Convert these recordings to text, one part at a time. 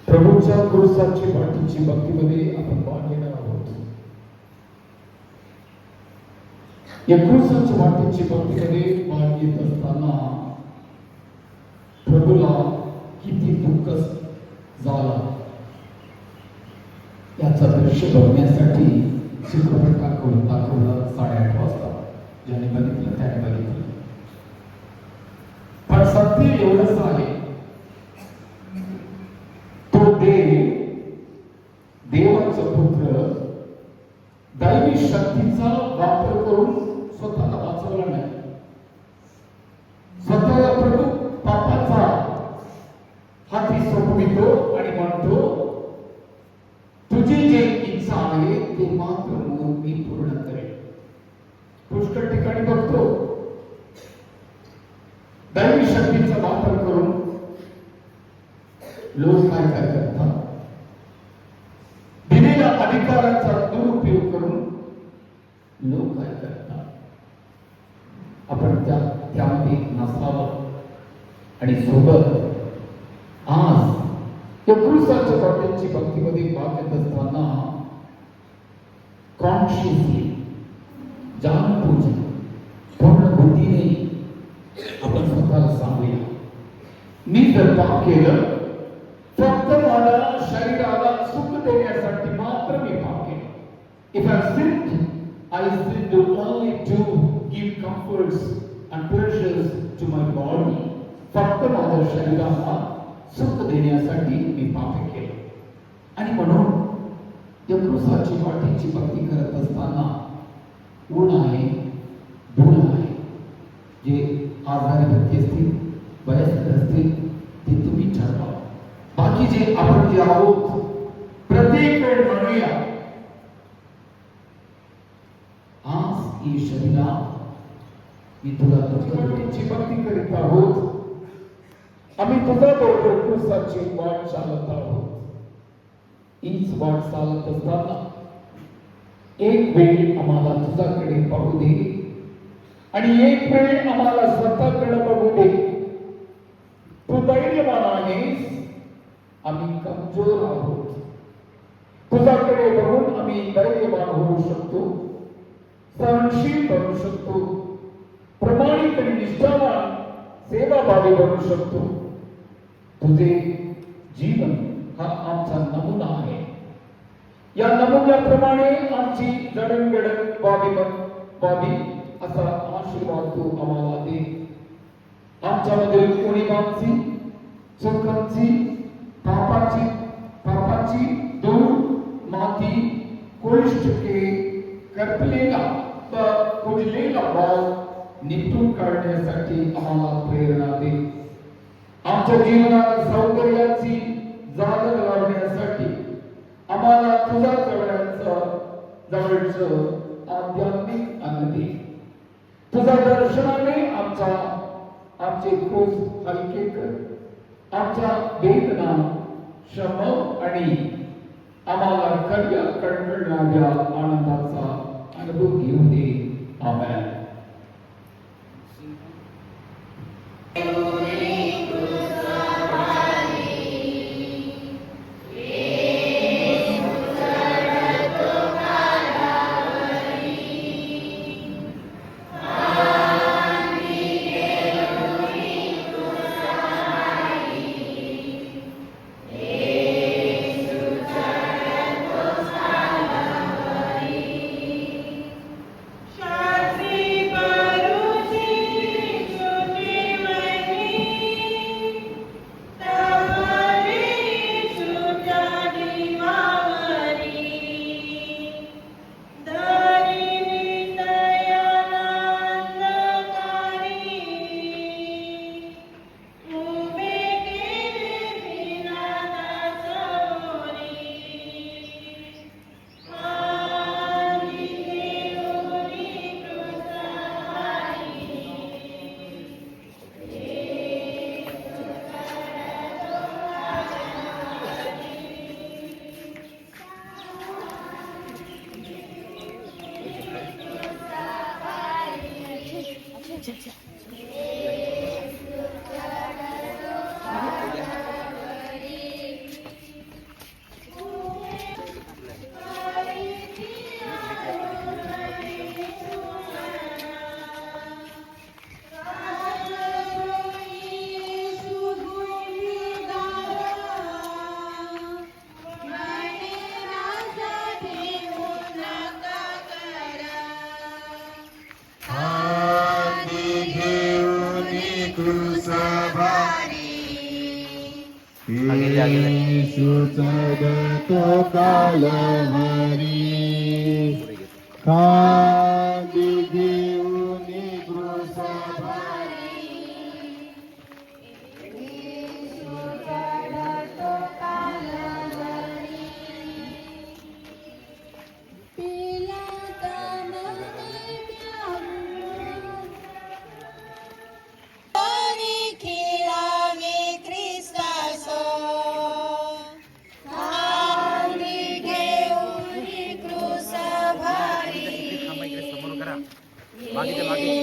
प्रभूच्या क्रूसाची पाठीची भक्तीमध्ये आपण भाग घेणार आहोत. या क्रूसाच्या पाठीची भक्तीमध्ये भाग घेत असताना प्रभूला किती दुःख झाला याचा दृश्य बघण्यासाठी चित्रपट दाखवला 8:30 वाजता. ज्याने बघितलं त्याने बघितलं. पण सत्य एवढंच आहे, तो देवाचा पुत्र दैवी शक्तीचा वापर करून स्वतःला वाचवला नाही. स्वतःला प्रभू पापाचा हाती सोपवितो आणि म्हणतो, तुझी जे इच्छा आहे ते मात्र मी पूर्ण करेन. पुष्कळ ठिकाणी बघतो दैवी शक्तीचा वापर करून लोक काय करतात, दिलेल्या अधिकाराचा दुरुपयोग करून लोक काय करतात. आपण त्यामध्ये नसावं आणि सोबत आज या क्रूसाच्या पाठीची भक्तीमध्ये भाग घेत असताना कॉन्शियसली जाणून पूर्ण बुद्धीने आपण स्वतःला सांगूया, मी जर पाप केलं फक्त मला शरीराला सुख देण्यासाठी मात्र मी पाप केलं. If I sinned, I sinned only to give comforts and pleasures to my body. फक्त माझ्या शरीराला सुख देण्यासाठी मी पाप केलं. आणि म्हणून या क्रूसाची पाठीची भक्ती करत असताना ऊन आहे, धूळ आहे. जे आजारी व्यक्ती असतील, वयस्कर असतील, ते तुम्ही ठरवा. बाकी जे आपण जे आहोत प्रत्येक वेळ म्हणूया, आज ही शरीरा मी तुला तुझ्याची भक्ती करीत आहोत. आम्ही तुझ्या बरोबर क्रूसाची वाट चालत आहोत. हीच वाट चालत असताना एक वेळ आम्हाला तुझ्याकडे पाहू दे आणि एक वेळ आम्हाला स्वतःकडे बघू दे. तू धैर्यवान आहेस, आम्ही कमजोर आहोत. तुझ्याकडे बघून आम्ही धैर्यवान होऊ शकतो, सहनशील बनू शकतो, प्रामाणिक आणि निष्ठावान सेवाभावी बनू शकतो. तुझे जीवन हा आमचा नमुना आहे. या नमुन्याप्रमाणे आमची जडणघडण व्हावी असा आशीर्वाद तू आम्हाला दे. आमच्यामधील उणिवांची, चुकांची, पापाची धूळ, माती, कोष्टके, करपलेला व कुजलेला भाव निपटून काढण्यासाठी आम्हाला प्रेरणा दे. आमच्या जीवनात सौंदर्याची जागर लावण्यासाठी आम्हाला तुझ्या जवळचं आध्यात्मिक अन्न दे. तुझ्या दर्शनाने आमचे क्रूस हलके कर. आमच्या वेदना, श्रम आणि आम्हाला कळकळणाऱ्या आनंदाचा अनुभव घेऊ दे. आमेन. Shall येशू चढतो कालवरी खाली घेऊन क्रूस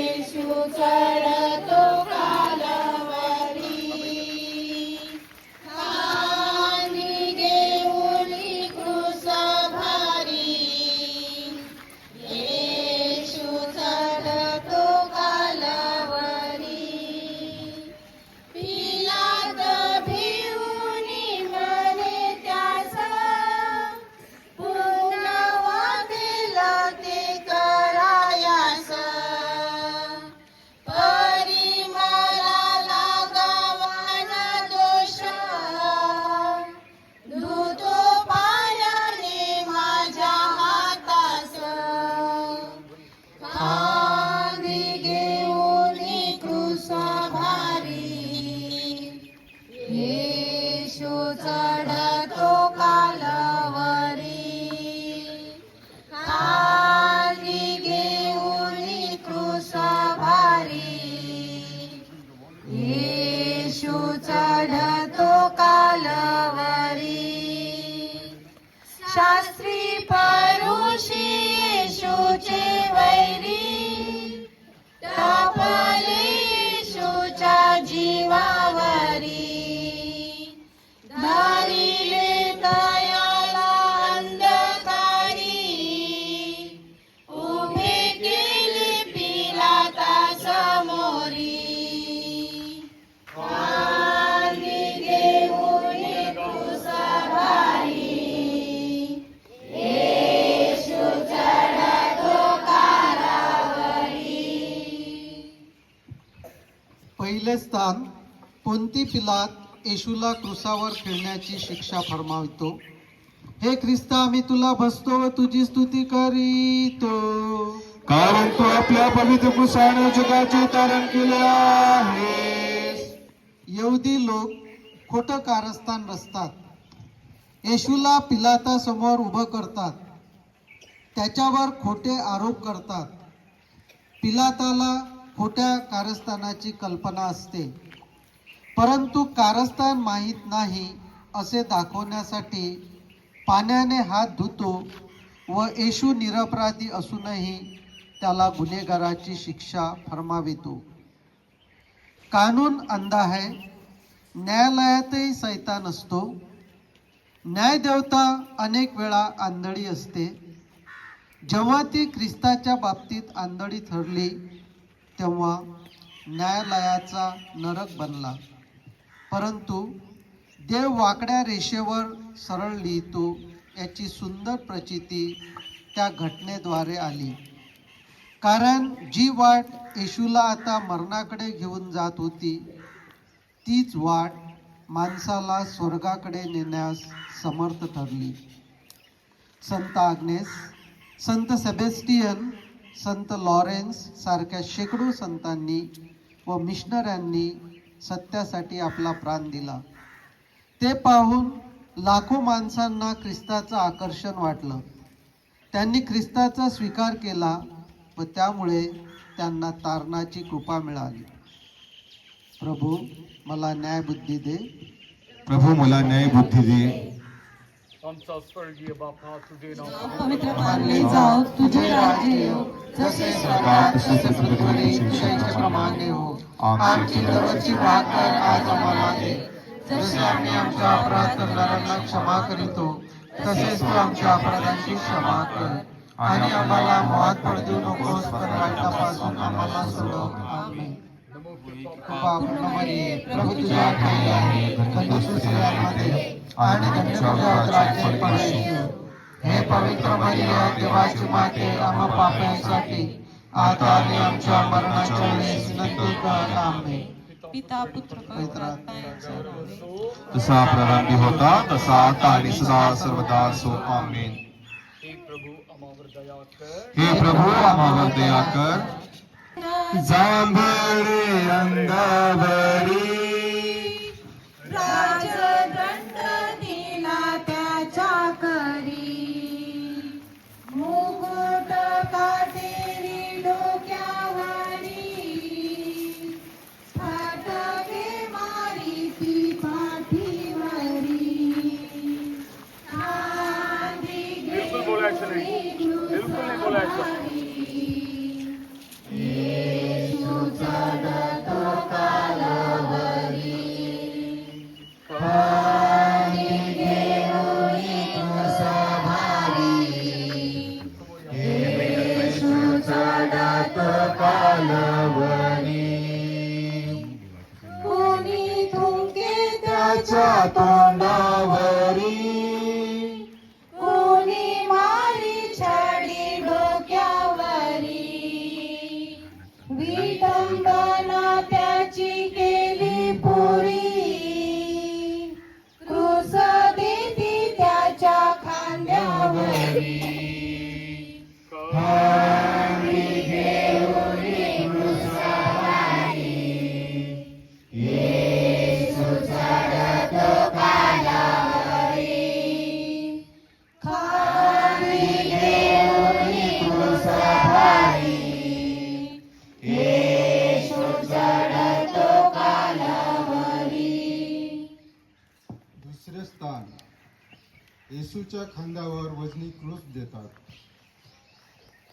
येशू चढतो कालवरी खाली घेऊन क्रूस भारी येशू चढतो कालवरी पिलात भिवून म्हणे त्यास पुन्हा वाटेल ते करायास चढतो कालवरी खाली घेऊन क्रूस भारी येशू चढतो कालवरी शास्त्री परुषी येशूचे वैरी तापले येशूच्या जीवावरी धारिले तयाला अंधकारी उभे केले पिलाता समोरी खाली घेऊन क्रूस भारी येशू चढतो कालवरी. पहिले स्थान पोंती पिलात येशूला क्रुसावर खेळण्याची शिक्षा फरमावतो. हे ख्रिस्ता, आम्ही तुला भजतो व तुझी स्तुती करीतो, कारण तू आपल्या पवित्र क्रूसाने जगाचे तारण केले आहेस. यहुदी लोक खोटं कारस्थान रचतात. येशूला पिलातासमोर उभं करतात, त्याच्यावर खोटे आरोप करतात. पिलाताला खोट्या कारस्थानाची कल्पना असते, परंतु कारस्थान माहीत नाही असे दाखवण्यासाठी पाण्याने हात धुतो व येशू निरपराधी असूनही त्याला गुन्हेगाराची शिक्षा फरमावितो. कानून अंधा है, न्यायालयातही सैतान असतो. न्यायदेवता अनेक वेळा आंधळी असते. जेव्हा ती ख्रिस्ताच्या बाबतीत आंधळी ठरली तेव्हा न्यायालयाचा नरक बनला. परंतु देव वाकड्या रेषेवर सरळ लिहितो याची सुंदर प्रचिती त्या घटनेद्वारे आली. कारण जी वाट येशूला आता मरणाकडे घेऊन जात होती, तीच वाट माणसाला स्वर्गाकडे नेण्यास समर्थ ठरली. संत आग्नेस, संत सेबेस्टियन, संत लॉरेन्स सारख्या शेकडो संतांनी व मिशनऱ्यांनी सत्यासाठी आपला प्राण दिला. ते पाहून लाखो माणसांना ख्रिस्ताचं आकर्षण वाटलं. त्यांनी ख्रिस्ताचा स्वीकार केला व त्यामुळे त्यांना तारणाची कृपा मिळाली. प्रभू मला न्यायबुद्धी दे. प्रभू मला न्याय बुद्धी दे. आमचा स्वर्गीय बापा, तुझे नाव पवित्र मानले जाओ, तुझे राज्य येऊ, जसे स्वर्गात तसे पृथ्वीवर तुझ्या इच्छेप्रमाणे हो. आमची दररोजची भाकर आज आम्हाला दे, जसे आम्ही आमच्या अपराध करणाऱ्यांना क्षमा करीतो, तसेच तू आमच्या अपराधांची क्षमा कर. आणि आम्हाला मोहात पडू देऊ नकोस, पण वाईटापासून आम्हाला सोडव. आमेन. कृपा पूर्ण मरिये, प्रभू तुझ्या ठाई आहे, धन्य तू स्त्रियांमध्ये आणि धन्य तुझ्या उदराचे फळ येशू. हे पवित्र मरिया, देवाची माते, आम्हा पाप्यांसाठी आता आणि आमच्या मरणाच्या वेळेस विनंती कर. आमेन. पिता पुत्र पवित्र आत्मा यांच्या नावे. जसा प्रारंभी होता तसा आता आणि सदा सर्वदा सो आमेन. हे प्रभू आम्हावर दया कर. जांभळे अंगावरी राजदंड दिला त्याच्या करी, मुकुट काटेरी डोक्यावरी, फाटके मारी ती पाठीवरी, नांदी घेऊन क्रूसावरी, येशू चढतो कालवरी, पाणी घेऊन क्रूसावरी, येशू चढतो कालवरी, कोणी थुंके त्याच्या तोंडावरी, कोणी मारी छडी डोक्यावरी, विटंबना त्याची केली पुरी, क्रूस देती त्याच्या खांद्यावरी, पाणी घेऊन क्रूसावरी, येशू चढतो कालवरी, खाली घेऊन क्रूसावरी, येशू चढतो कालवरी. दुसरे स्थान, येशूच्या खांद्यावर वजनी क्रूस देतात.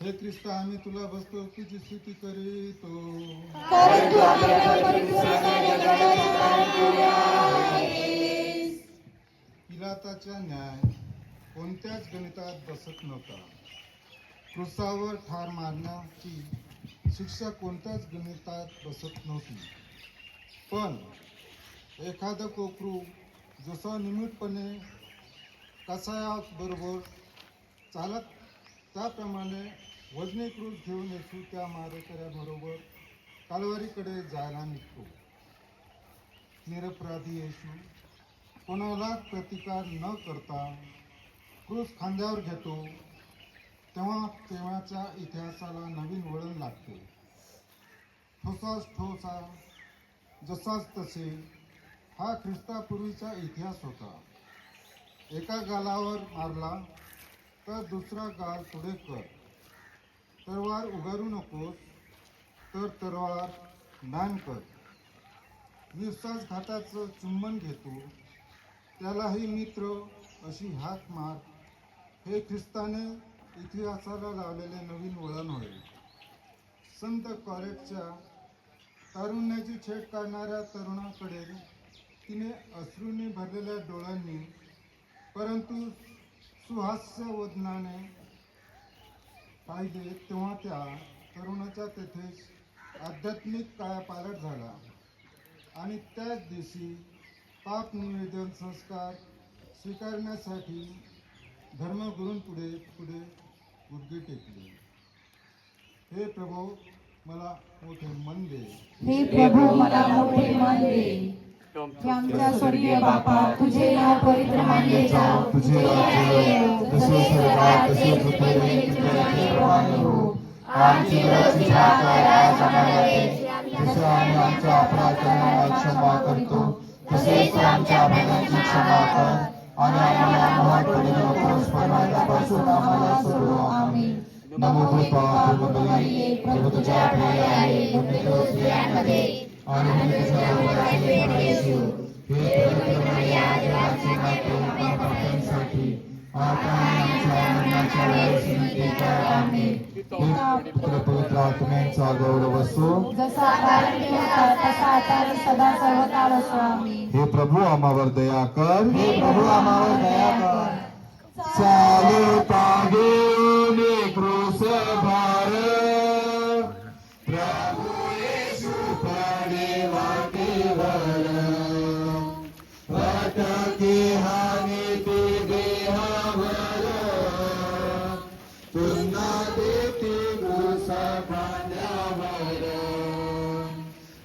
हे ख्रिस्ता, आम्ही तुला बसतो, तुझी स्तुती करीतो. कारण तू आपल्या परिपूर्णतेने जगाचे तारण केले आहेस. पिलाताचा न्याय कोणत्याच गणितात बसत नव्हता. क्रूसावर ठार मारण्याची शिक्षा कोणत्याच गणितात बसत नव्हती. पण एखादं कोकरू जसं निमूटपणे कसायाबरोबर चालत, त्याप्रमाणे वजनी क्रूस घेऊन येशू त्या मारेकऱ्याबरोबर कालवारीकडे जायला निघतो. निरपराधी येशू कोणाला प्रतिकार न करता क्रूस खांद्यावर घेतो. तेव्हा तेव्हाच्या इतिहासाला नवीन वळण लागते. ठोसास ठोसा, जसाच तसे हा ख्रिस्तापूर्वीचा इतिहास होता. एका गालावर मारला तर दुसरा गाल पुढे कर. तलवार उगारू नकोस, तर तलवार दान कर. विश्वासघाताचं चुंबन घेतो, त्यालाही मित्र अशी हाक मार. हे ख्रिस्ताने इतिहासाला लावलेले नवीन वळण होय. संत कॉलेजच्या तारुण्याची छेड काढणाऱ्या तरुणाकडे तिने अश्रूंनी भरलेल्या डोळ्यांनी परंतु सुहास्य वदनाने पाहिले, तेव्हा त्या तरुणाच्या तेथेच आध्यात्मिक कायापालट झाला आणि त्याच दिवशी पाप निवेदन संस्कार स्वीकारण्यासाठी धर्मगुरूंपुढे पुढे गुडघे टेकले. हे प्रभू, मला मोठे मन दे. हे प्रभू, मला मोठे मन दे. हे आमच्या स्वर्गीय बापा, तुझे नाव पवित्र मानले जाओ. तुझे राज्य येवो. जसे स्वर्गात तसेच पृथ्वीवर तुझ्याप्रमाणे हो. आमची रोजची भाकर आज आम्हाला दे. जसे आम्ही आमच्या अपराधांना क्षमा करतो, तसेच आमच्या अपराधांची क्षमा कर. आणि आम्हाला मोहात पडू नकोस, पण वाईटापासून आम्हाला सोडव. आमेन. नमो कृपा पूर्णबली, प्रभू तुझ्या प्रिय आहे. पुण्य स्त्रियांमध्ये आणि तुझ्या उदराचे फळ येशू. हे पवित्र मरिया, देवाची माता, आम्हा पापांसाठी आता आणि आमच्या मरणाच्या वेळेस विनंती कर. आमेन. पुत्र पवित्र आत्म्यांचा गौरव असो. जसा प्रारंभी होता तसा आता आणि सदा सर्वकाळ असो. आमेन. हे प्रभू आम्हावर दया कर. हे प्रभू आम्हावर दया कर. चालता घेऊन क्रूस भार, प्रभू येशू पडे वाटेवर. वाटके हानी ते देहावर, पुन्हा देते क्रूस खांद्यावर.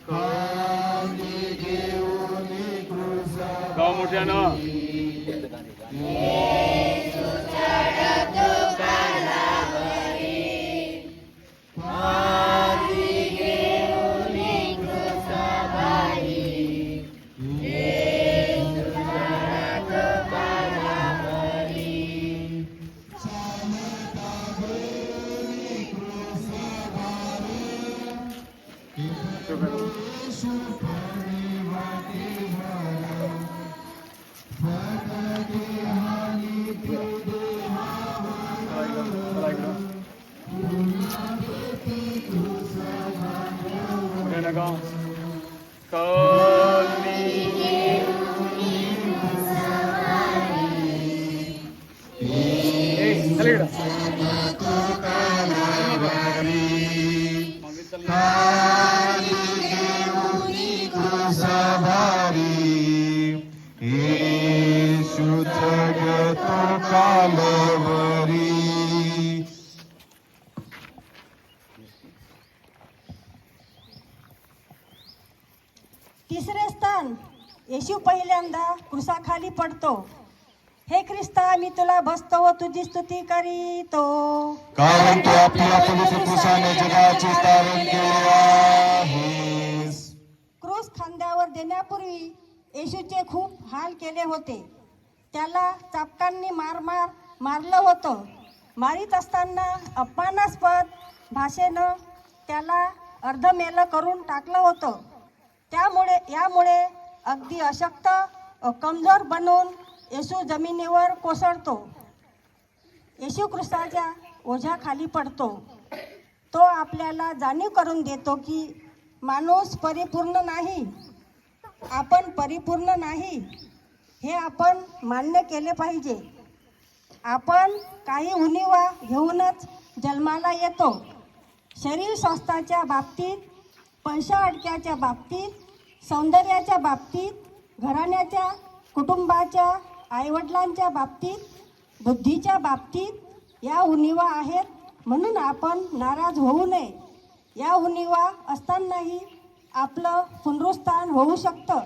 खांदी घेऊन क्रूस गाव मोठ्यानं गाव येशू जगतो कालवरी. तिसरे स्थान, येशू पहिल्यांदा क्रुसाखाली पडतो. हे ख्रिस्ता मी तुला बसतो व तुझी स्तुती करीतो, कारण तू आपल्या पवित्र क्रूसाने जगाचे तारण केले आहेस. क्रूस खांद्यावर देण्यापूर्वी येशूचे खूप हाल केले होते. त्याला चापकांनी मारलं होतं. मारीत असताना अपमानास्पद भाषेनं त्याला अर्धमेलं करून टाकलं होतं. यामुळे अगदी अशक्त कमजोर बनून येशू जमिनीवर कोसळतो. येशू ख्रिस्ताच्या ओझ्याखाली पडतो. तो आपल्याला जाणीव करून देतो की माणूस परिपूर्ण नाही, आपण परिपूर्ण नाही हे आपण मान्य केले पाहिजे. आपण काही उणिवा घेऊनच जन्माला येतो. शरीर स्वास्थ्याच्या बाबतीत, पैसा अडक्याच्या बाबतीत, सौंदर्याच्या बाबतीत, घराण्याच्या, कुटुंबाच्या, आईवडिलांच्या बाबतीत, बुद्धीच्या बाबतीत या उणिवा आहेत. म्हणून आपण नाराज होऊ नये. या उणिवा असतानाही आपलं पुनरुत्थान होऊ शकतं.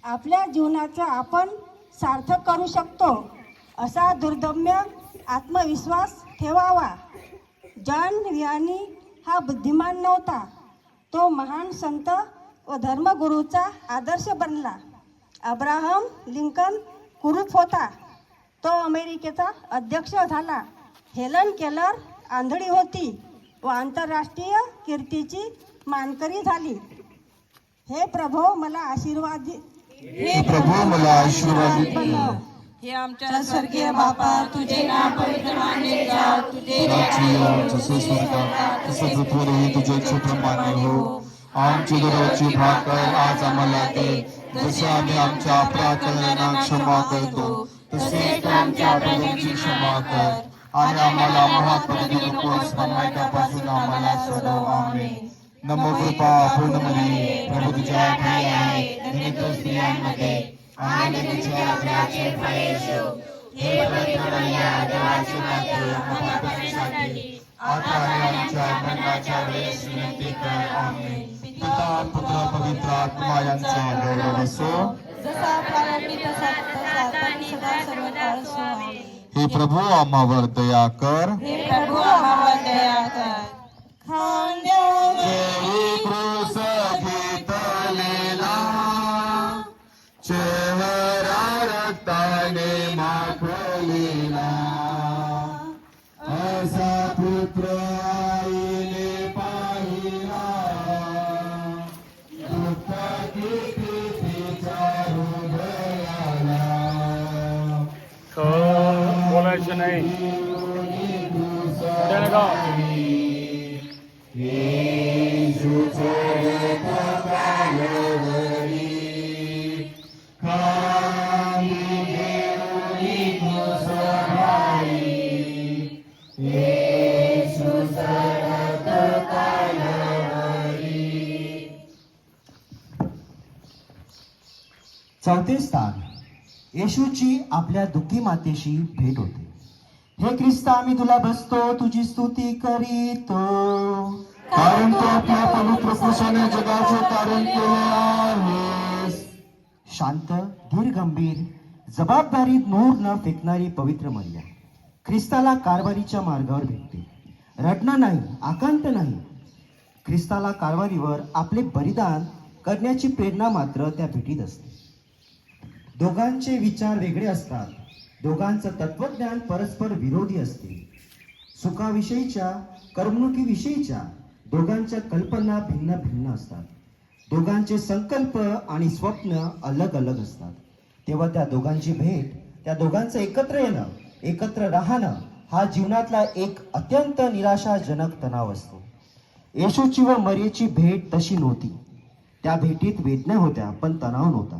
आपल्या जीवनाचं आपण सार्थक करू शकतो असा दुर्दम्य आत्मविश्वास ठेवावा. जॉन वियानी हा बुद्धिमान नव्हता. तो महान संत व धर्मगुरूचा आदर्श बनला. अब्राहम लिंकन कुरूप होता. तो अमेरिकेचा अध्यक्ष झाला. हेलन केलर आंधळी होती व आंतरराष्ट्रीय कीर्तीची मानकरी झाली. हे प्रभो मला आशीर्वाद बनव. हे आमच्या स्वर्गीय बापा, तुझे नाव पवित्र मानले जाओ, तुझे राज्य येवो, जसे स्वर्गात तसेच पृथ्वीवरही तुझे इच्छेप्रमाणे हो. आमची दररोजची भाकर आज आम्हाला दे, जसे आम्ही आमच्या अपराधांना क्षमा करतो, तसेच तू आमच्या अपराधांची क्षमा कर, आणि आम्हाला महापरीने नकोस, पण वाईटापासून आम्हाला सोडव. आमेन. नमो कृपा पूर्ण मरिये, प्रभू तुझ्या ठाई आहे, धन्य तू स्त्रियांमध्ये, आणि तुझ्या उदराचे फळ येशू. हे पवित्र मरिया, देवाची माते, आम्हाला पापांसाठी आता आणि आमच्या मरणाच्या वेळेस विनंती कर. आमेन. पिता, पुत्र, पवित्र आत्मा यांचा गौरव असो. जसा प्रारंभी तसा आता आणि सदा सर्वकाळ असो. आमेन. हे प्रभू आम्हावर दया कर. हे प्रभू आम्हावर दया कर. खांद्यावर क्रूस घेतलेला, चेहरा रक्ताने माखलेला, असा पुत्र आईने पाहिला, दुःख किती तिच्या हृदयाला. बोलायचं नाही. येशू जगतो कालवरी, खाली घेऊन क्रूसवारी. येशू जगतो कालवरी. चौथे स्थान, येशूची आपल्या दुःखी मातेशी भेट होते. हे ख्रिस्ता मी तुला बसतो, तुझी स्तुती करीतो, कारण तू आपल्या पवित्र क्रूसाने जगाचे तारण केले आहेस. शांत, धीर, गंभीर, जबाबदारीत नूर न फेकणारी पवित्र मर्या ख्रिस्ताला कारभारीच्या मार्गावर भेटते. रडणं नाही, आकांत नाही. ख्रिस्ताला कारभारीवर आपले बलिदान करण्याची प्रेरणा मात्र त्या भेटीत असते. दोघांचे विचार वेगळे असतात. दोघांचं तत्वज्ञान परस्पर विरोधी असते. सुखाविषयीच्या, करमणुकीविषयीच्या दोघांच्या कल्पना भिन्न भिन्न असतात. दोघांचे संकल्प आणि स्वप्न अलग अलग असतात. तेव्हा त्या दोघांची भेट, त्या दोघांचं एकत्र येणं, एकत्र राहणं हा जीवनातला एक अत्यंत निराशाजनक तणाव असतो. येशूची व मरियेची भेट तशी नव्हती. त्या भेटीत वेदना होत्या पण तणाव नव्हता.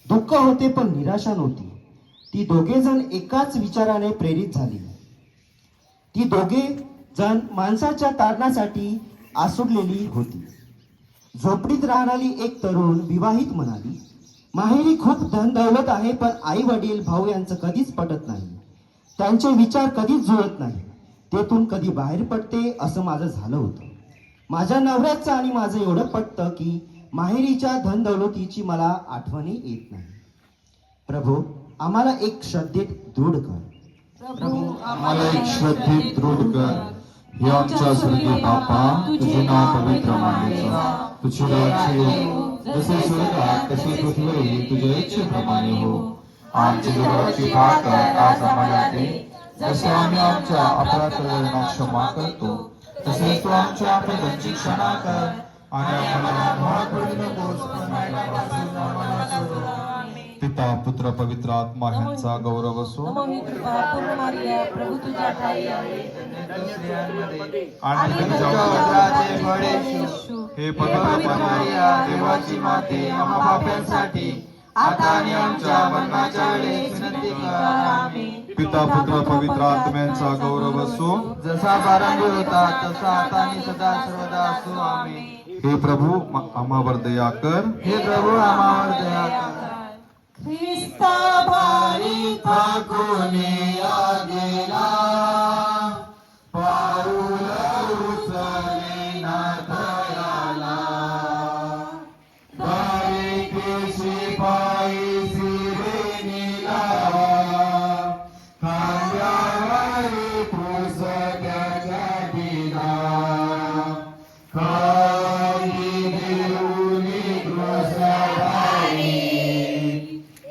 दुःख होते पण निराशा नव्हती. ती दोघे जण एकाच विचाराने प्रेरित झाली. ती दोघे जण माणसाच्या तारणासाठी आसुडलेली होती. झोपडीत राहणारी एक तरुण विवाहित म्हणाली, माहेरी खूप धन दौलत आहे पण आई वडील भाऊ यांचं कधीच पटत नाही. त्यांचे विचार कधीच जुळत नाही. तेथून कधी बाहेर पडते असं माझं झालं होतं. माझ्या नवऱ्याचं आणि माझं एवढं पटतं की माहेरीच्या धन दौलतीची मला आठवणी येत नाही. प्रभू, आम्हाला एक श्रद्धेत दृढ कर. प्रभू आम्हाला एक श्रद्धेत दृढ कर. हे आमच्या स्वर्गीय बापा, तुझे नाव पवित्र मानले जा. तुझे राज्य येवो. जसे स्वर्गात तसे पृथ्वीवरही तुझ्या इच्छेप्रमाणे हो. आमची दररोजची भाकर आज आम्हाला दे. जसे आम्ही आमच्या अपराधांना क्षमा करतो, तसेच तू आमच्या अपराधांची क्षमा कर. आणि आम्हाला मोहात पडू नकोस, पण वाईटापासून आम्हाला सोडव. पिता, पुत्र, पवित्र आत्मा ह्यांचा गौरव असो. नमो कृपा पूर्ण मारिया, प्रभु तुझ्या ठाई आहे. आणि तुझ्या उदराचे फळ येशू, हे पवित्र पवित्र मारिया, देवाची माते, आम्हा पाप्यांसाठी आता आणि आमच्या मरणाच्या वेळेस विनंती कर. आमेन. पिता, पुत्र, पवित्र आत्म्यांचा गौरव असो. जसा प्रारंभी होता तसा आता आणि सदा सर्वदा असो. आमेन. हे प्रभू, आम्हावर दया कर. हे प्रभू, आम्हावर दया कर. ख्रिस्ता भारी कोणी गेला, पाऊल उचलेना दयाला. बारीकेशी पायी सिरेनीला, खांद्यावरी क्रूस त्याच्या दिला. खाली देऊनी क्रूसधारी,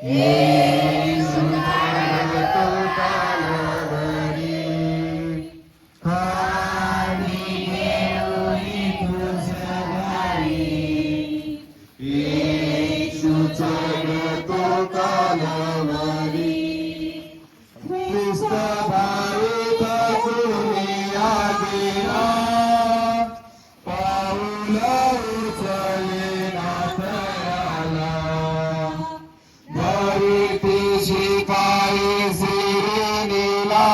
येशू जगतो कालवरी. खाली देऊनी क्रूसधारी, येशू जगतो कालवरी. ख्रिस्त भाविक दुनिया गेला, पाऊल उचलेना तयाला. भरितीशी पायी सिरेनीला,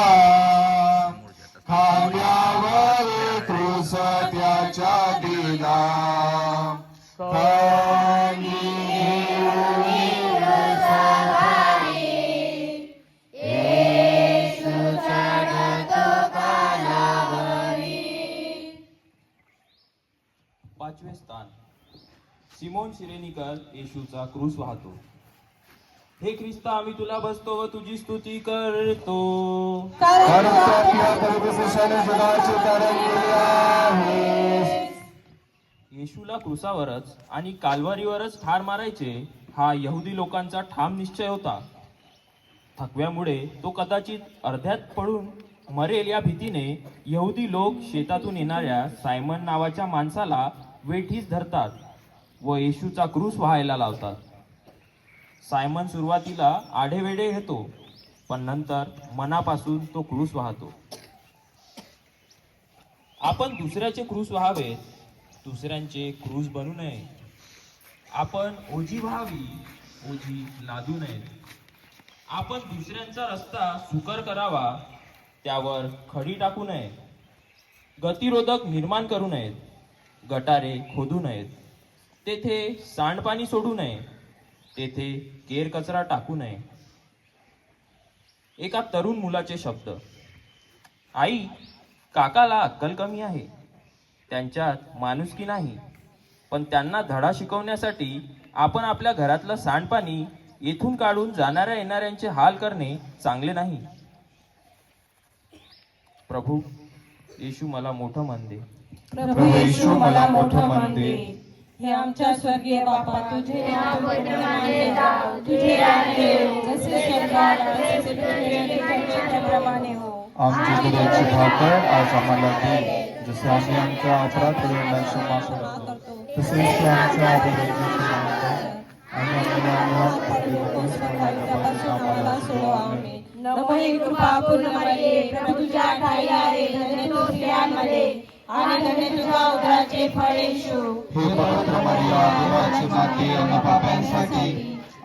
खांद्यावर क्रूस त्याच्या दिला. खाली घेऊनी क्रूसधारी, येशू जगतो कालवरी. 5वे स्थान. सिमोन सिरेनिकर येशूचा क्रूस वाहतो. हे ख्रिस्ता, आम्ही तुला बसतो व तुझी स्तुती करतो. कारण तू आपल्या पवित्रशाने जगाचे तारण केले आहेस. येशूला क्रूसावरच आणि काल्वारीवरच ठार मारायचे हा यहुदी लोकांचा ठाम निश्चय होता. थकव्यामुळे तो कदाचित अर्ध्यात पडून मरेल या भीतीने यहुदी लोक शेतातून येणाऱ्या सायमन नावाच्या माणसाला वेठीस धरतात व येशूचा क्रूस व्हायला लावतात. सायमन सुरुवातीला आढेवेढे घेतो, पण नंतर मनापासून तो क्रूस वाहतो. आपण दुसऱ्याचे क्रूस व्हावे, दुसऱ्यांचे क्रूस बनू नये. आपण ओझी व्हावी, ओझी लादू नये. आपण दुसऱ्यांचा रस्ता सुकर करावा, त्यावर खडी टाकू नये. गतिरोधक निर्माण करू नयेत. गटारे खोदू नयेत. तेथे सांडपाणी सोडू नये. तेथे केर कचरा टाकू नये. एका तरुण मुलाचे शब्द. आई, काकाला अक्कल कमी आहे. त्यांच्यात माणुसकी नाही, पण त्यांना धडा शिकवण्यासाठी आपण आपल्या घरातलं सांडपाणी येथून काढून जाणाऱ्या येणाऱ्यांचे हाल करणे चांगले नाही. प्रभू येशू मला मोठं मान दे. प्रभू येशू मला मोठं मान दे. हे आमच्या स्वर्गीय बापा, तुझे नाव मानले जाओ, तुझे राज्य येऊ, जसे स्वर्गात तसे पृथ्वीप्रमाणे हो. आमची दुधाची भाकर आज आम्हाला दे, जसे आम्ही आमच्या अपराधींना क्षमा करतो, तसेच तू आमच्या अपराधांची क्षमा कर. आणि आम्हाला सोडव. आमेन. नमोही कृपा पूर्ण मरिये, प्रभू तुझ्या ठाई आहे, धन्य तू स्त्रियांमध्ये आणि धन्य तुझ्या उदराचे फळ येशू. हे पवित्र मरिया, देवाची माते, आम्हा पाप्यांसाठी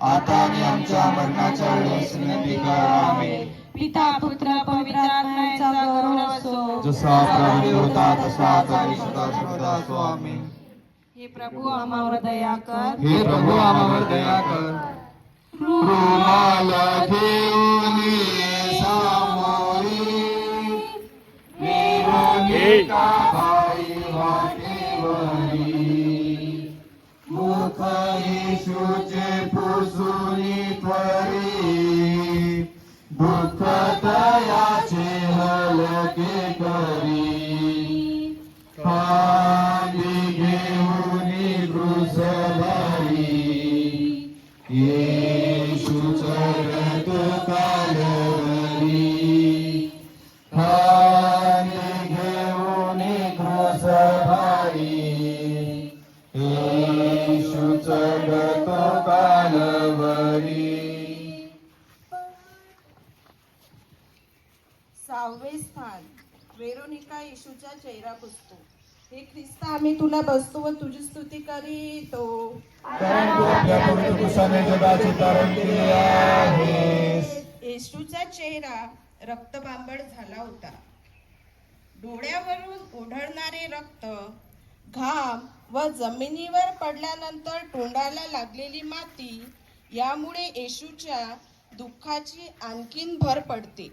आता आणि आमच्या मरणाच्या वेळेस विनंती कर. आमेन. पिता पुत्र पवित्र आत्म्याचा गौरव असो. जसा प्रभू होता तसा आता सदा असो. आमेन. हे प्रभू आम्हावर दया कर. हे प्रभू आम्हावर दया कर. रुमाला घेऊन ये सामोरी, वेरोनिका बाई वाटेवरी, मुख येशूचे पुसुनी त्वरी, दुःख दयाचे हलके करी, खाली घेऊन क्रूस धरी, येशूचा रथ कालवरी, खाली घेऊन क्रूस धरी, येशूचा रथ कालवरी. 6वे स्थान, वेरोनिका येशूचा चेहरा पुसतो. हे ख्रिस्ता आम्ही तुला बसतो व तुझी स्तुती करीतो. कारण तू आपल्या पवित्र कुशाने जगाचे तारण केले आहेस. येशूचा चेहरा रक्तबांबड झाला होता. डोळ्यावरून ओढळणारे रक्त, घाम व जमिनीवर पडल्यानंतर तोंडाला लागलेली माती यामुळे येशूच्या दुःखाची आणखीन भर पडते.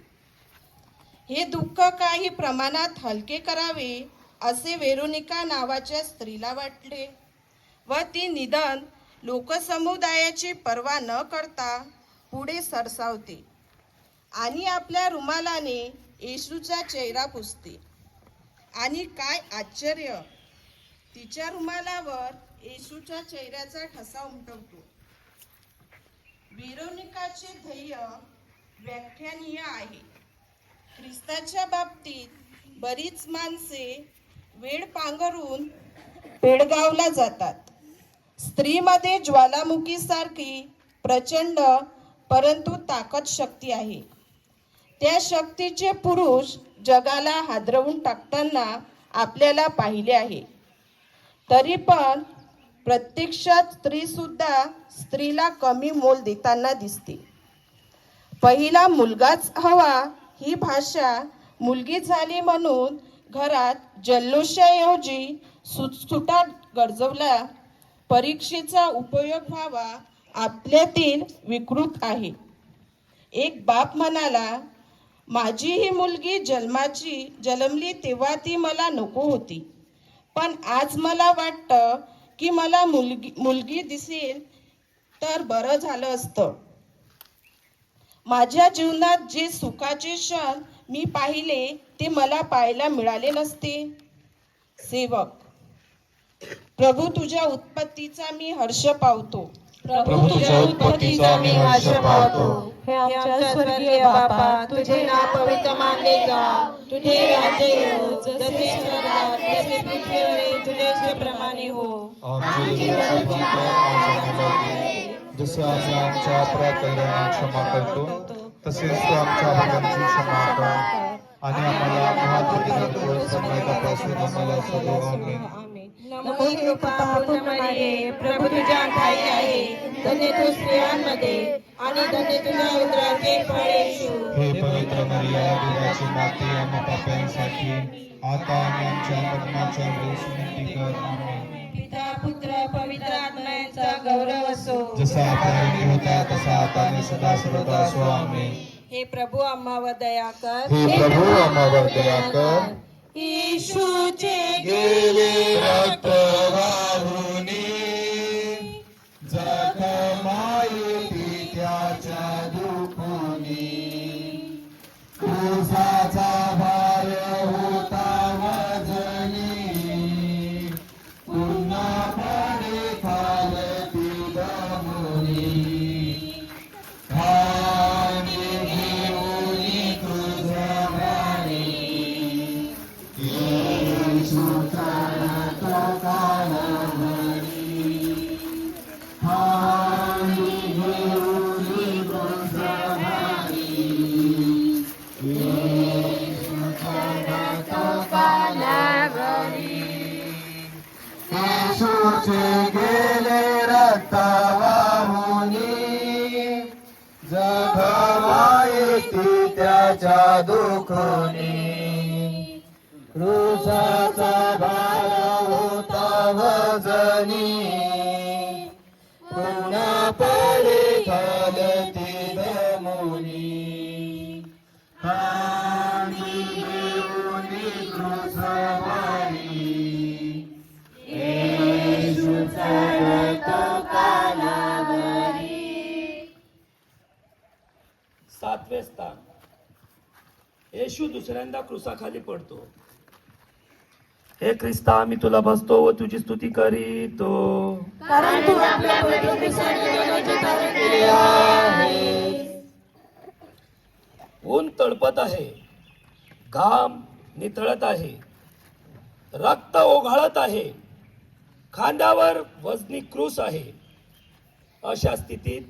हे दुःख काही प्रमाणात हलके करावे असे वेरोनिका नावाच्या स्त्रीला वाटले व ती निदान लोकसमुदायाची पर्वा न करता पुढे सरसावते आणि आपल्या रुमालाने येशूचा चेहरा पुसते. आणि काय आश्चर्य, तिच्या रुमालावर येशूच्या चेहऱ्याचा ठसा उमटवतो. वेरोनिकाचे ध्येय व्याख्यानीय आहे. ख्रिस्ताच्या बाबतीत बरीच माणसे वेळ पांघरून पेडगावला जातात. स्त्रीमध्ये ज्वालामुखीसारखी प्रचंड परंतु ताकद शक्ती आहे. त्या शक्तीचे पुरुष जगाला हादरवून टाकताना आपल्याला पाहिले आहे. तरी पण प्रत्यक्षात स्त्री सुद्धा स्त्रीला कमी मोल देताना दिसते. पहिला मुलगाच हवा ही भाषा मुलगी झाली म्हणून घरात जल्लोषाऐवजी सुटसुटाट गरजवला परीक्षेचा उपयोग व्हावा आपल्यातील विकृत आहे. एक बाप म्हणाला, माझी ही मुलगी जन्मली तेव्हा ती मला नको होती, पण आज मला वाटतं की मला मुलगी दिसेल तर बरं झालं असतं. माझ्या जीवनात जे सुखाचे क्षण मी पाहिले ते मला पाहायला मिळाले नसते. सेवक, प्रभू तुझ्या उत्पत्तीचा मी हर्ष पावतो. प्रभू तुझ्या उत्पत्तीचा मी हर्ष पावतो. हे आमच्या स्वर्गीय बापा, तुझे नाव पवित्र मानले जा, तुझे राज्य येऊ, जसे स्वर्गात तसे पृथ्वीवर तुझ्या प्रमाणे हो. आमची दुधाची भाकर आज आम्हाला दे, जसे आम्ही आमच्या अपराधींना क्षमा करतो, तसेच तू आमच्या अपराधांची क्षमा कर. आणि आम्हाला पासून आम्हाला सोडव. आमेन. नमोही कृपा पूर्ण मरिये, प्रभू तुझ्या ठाई आहे, धन्य तू स्त्रियांमध्ये आणि धन्य तुझ्या उदराचे फळ येशू. हे पवित्र मरिया, देवाची माते, आम्हा पाप्यांसाठी आता आणि आमच्या मरणाच्या वेळेस विनंती कर. आमेन. पिता पुत्र पवित्र आत्म्याचा गौरव असो. जसा आधी होता तसा आता आणि सदा सर्वदा असो. आमेन. हे प्रभू आम्हावर दया कर. हे प्रभू आम्हावर दया कर. येशूचे गेले रक्त वाहुनी, जखमा येती त्याच्या दुखोनी क्रूसाचा भार होता वजनी पुन्हा पडे खालती दमोनी आणि घेऊनी क्रूसवारी येशू चढतो कालावरी. 7वें स्थान, येशू दुसऱ्यांदा क्रुसाखाली पडतो. हे ख्रिस्ता, आम्ही तुला बसतो व तुझी स्तुती करीतो, कारण तू आपल्या पवित्र क्रूसाने जगाचे तारण केले आहेस. ऊन तळपत आहे, घाम नितळत आहे, रक्त ओघाळत आहे, खांद्यावर वजनी क्रूस आहे. अशा स्थितीत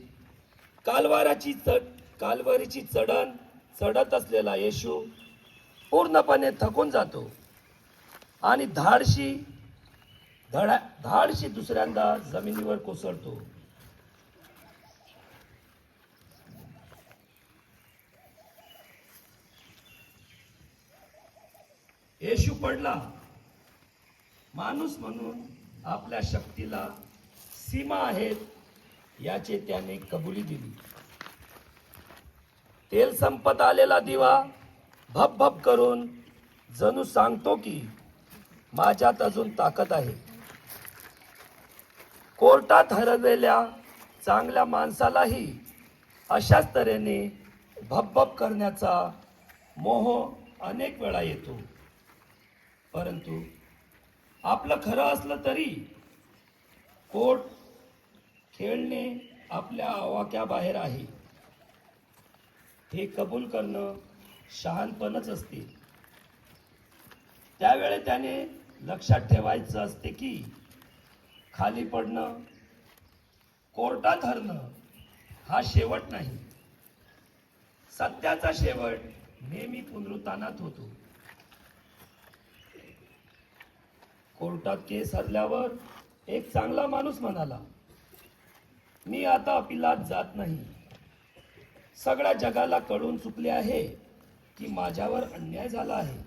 कालवारीची चढण चढत असलेला येशू पूर्णपणे थकून जातो आणि धाडशी दुसऱ्यांदा जमिनीवर कोसळतो. येशू पडला. माणूस म्हणून आपल्या शक्तीला सीमा आहेत याचे त्याने कबुली दिली. तेल संपत आलेला दिवा भप करून जणू सांगतो की माझ्यात अजून ताकद आहे. कोर्टात हरवलेल्या चांगल्या माणसालाही अशाच तऱ्हेने भप करण्याचा मोह अनेक वेळा येतो. परंतु आपलं खरं असलं तरी कोर्ट खेळणे आपल्या आवाक्याबाहेर आहे हे कबूल करणं शहाणपणच असते. त्यावेळी त्याने लक्षात ठेवायचं असते की खाली पडणं, कोर्टात हरणं हा शेवट नाही. सत्याचा शेवट नेहमी पुनरुत्थानात होतो. कोर्टात केस हरल्यावर एक चांगला माणूस म्हणाला, मी आता अपिलात जात नाही. सगळ्या जगाला कळून चुकले आहे की माझ्यावर अन्याय झाला आहे.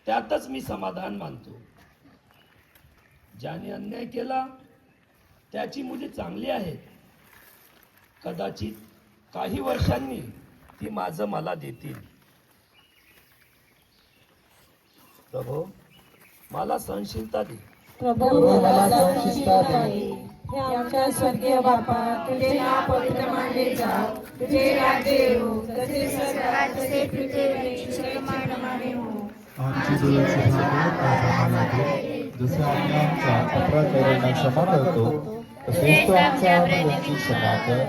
त्यातच मी समाधान मानतो. ज्याने अन्याय केला त्याची मुले चांगली आहेत. कदाचित काही वर्षांनी ती माझं मला देतील. प्रभू, मला सहनशीलता दे. प्रभू, मला सहनशीलता दे. हे आमच्या स्वर्गीय बापा, तुझे नाव पवित्र मानले जाव, तुझे राज्य येवो, जसे स्वर्गात तसे पृथ्वीवर प्रमाणे हो. आमची रोजची भाकर आज आम्हाला दे, जसे आम्ही आमच्या अपराधांना क्षमा करतो तसेच तू आमच्या अपराधांची क्षमा कर,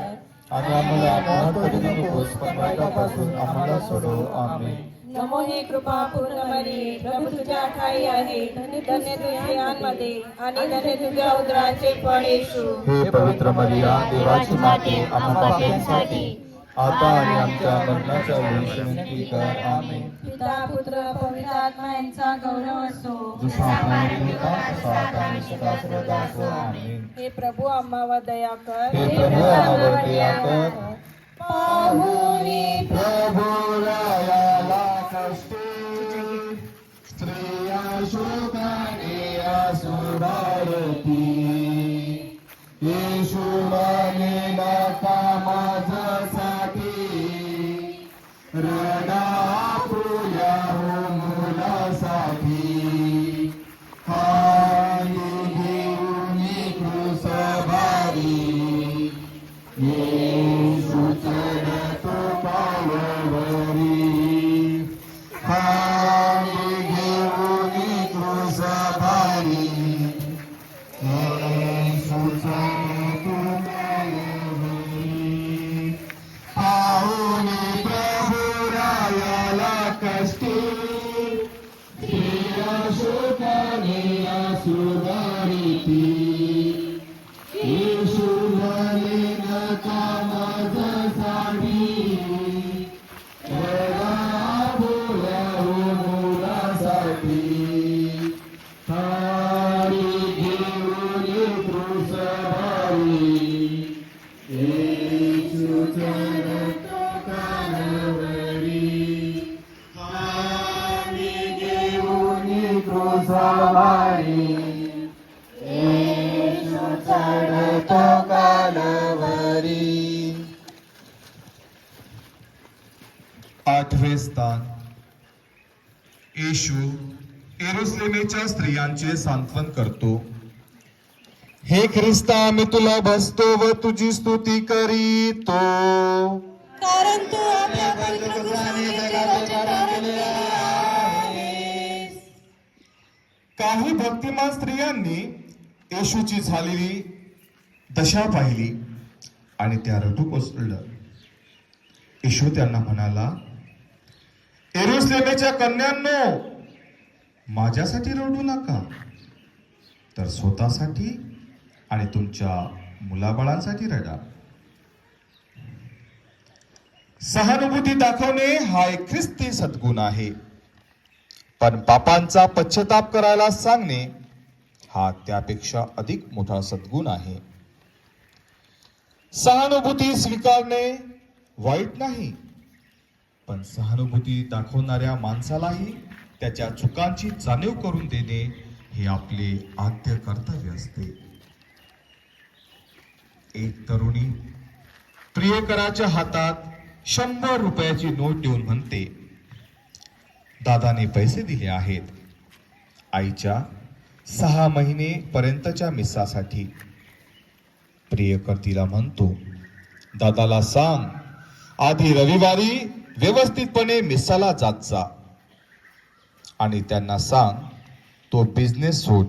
आणि आम्हाला अपराध करू नकोस, पण वाईटापासून आम्हाला सोडव. आमेन. नमो हे कृपा पूर्ण मरिये, प्रभू तुझ्या ठाई आहे, धन्य तू स्त्रियांमध्ये आणि धन्य तुझ्या उदराचे फळ येशू. हे पवित्र मरिया, देवाची माते, आम्हा पाप्यांसाठी आता आणि आमच्या मरणाच्या वेळी विनंती कर. आमेन. पिता पुत्र पवित्र आत्मा यांचा गौरव असो. जसा आपण होता तसा आता आणि सदा सर्वदा असो. आमेन. हे प्रभू आम्हावर दया कर. हे प्रभू आम्हावर दया कर. पाहुणी प्रभुरायाला कष्टे स्त्रिया शोकाने असुरारती, येशू माने नका माझ्यासाठी, रडा आपुल्या हो मुलासाठी, खाली घेऊन क्रूस भारी, येशू चढतो कालावरी, खाली घेऊन क्रूस भारी, येशू चढतो कालावरी. पाहुणे प्रभुरायाला कष्टे स्त्रिया शोकाने असुरारिती, येशू म्हणे नका माझा आठवे स्थान. येशू येरुशलेमेच्या स्त्रियांचे सांत्वन करतो. हे ख्रिस्ता, आम्ही तुला भजतो व तुझी स्तुती करीतो, कारण तू आपल्या पवित्र कृपाने जगाचे तारण केले आहेस. काही भक्तिमान स्त्रियांनी येशूची झालेली दशा पाहिली आणि त्या रडू कोसळल्या. येशू त्यांना म्हणाला, येरुशलेमेच्या कन्यांनो, माझ्यासाठी रडू नका, तर स्वतःसाठी आणि तुमच्या मुलाबाळांसाठी रडा. सहानुभूती दाखवणे हा एक ख्रिस्ती सद्गुण आहे, पण पापांचा पश्चाताप करायला सांगणे हा त्यापेक्षा अधिक मोठा सद्गुण आहे. सहानुभूती स्वीकारणे वाईट नाही, पण सहानुभूती दाखवणाऱ्या माणसालाही त्याच्या चुकांची जाणीव करून देणे हे आपले आद्य कर्तव्य असते. एक तरुणी प्रियकराच्या हातात 100 रुपयाची नोट देऊन म्हणते, दादाने पैसे दिले आहेत आईच्या 6 महिने पर्यंतच्या मिसासाठी. प्रियकर तिला म्हणतो, दादाला सांग आधी रविवारी व्यवस्थितपणे मिसाला जात जा आणि त्यांना सांग तो बिझनेस सोड,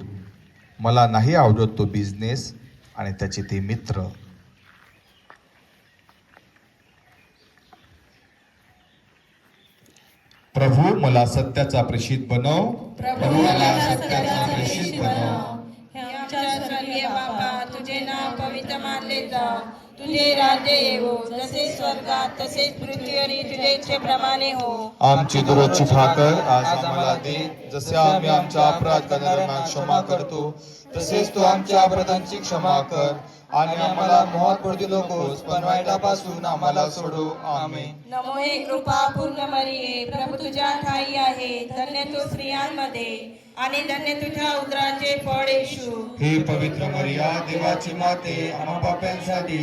मला नाही आवडत तो बिझनेस आणि त्याचे ते मित्र. प्रभू मला सत्याचा प्रेषित बनव, प्रभू मला सत्याचा प्रेषित बनव. हे आमच्या स्वर्गीय बाबा, तुझे नाव पवित्र मानले जाव, तुझे राज्य येवो, जसे स्वर्गात तसेच पृथ्वीवर तुझे इच्छेप्रमाणे हो. आमची दररोजची भाकर आज आम्हाला दे, जसे आम्ही आमच्या अपराध करणाऱ्यांना क्षमा करतो, तसेच तू आमच्या अपराधांची क्षमा कर आणि आम्हाला मोहात पडू नकोस, पण वाईटापासून आम्हाला सोडव. आमेन. नमो हे कृपा पूर्ण मरिये, प्रभू तुझ्या ठाई आहे, धन्य तू स्त्रियांमध्ये आणि धन्य तुझ्या उदराचे फळ येशू. हे पवित्र मरिया, देवाची माते, आम्हा पाप्यांसाठी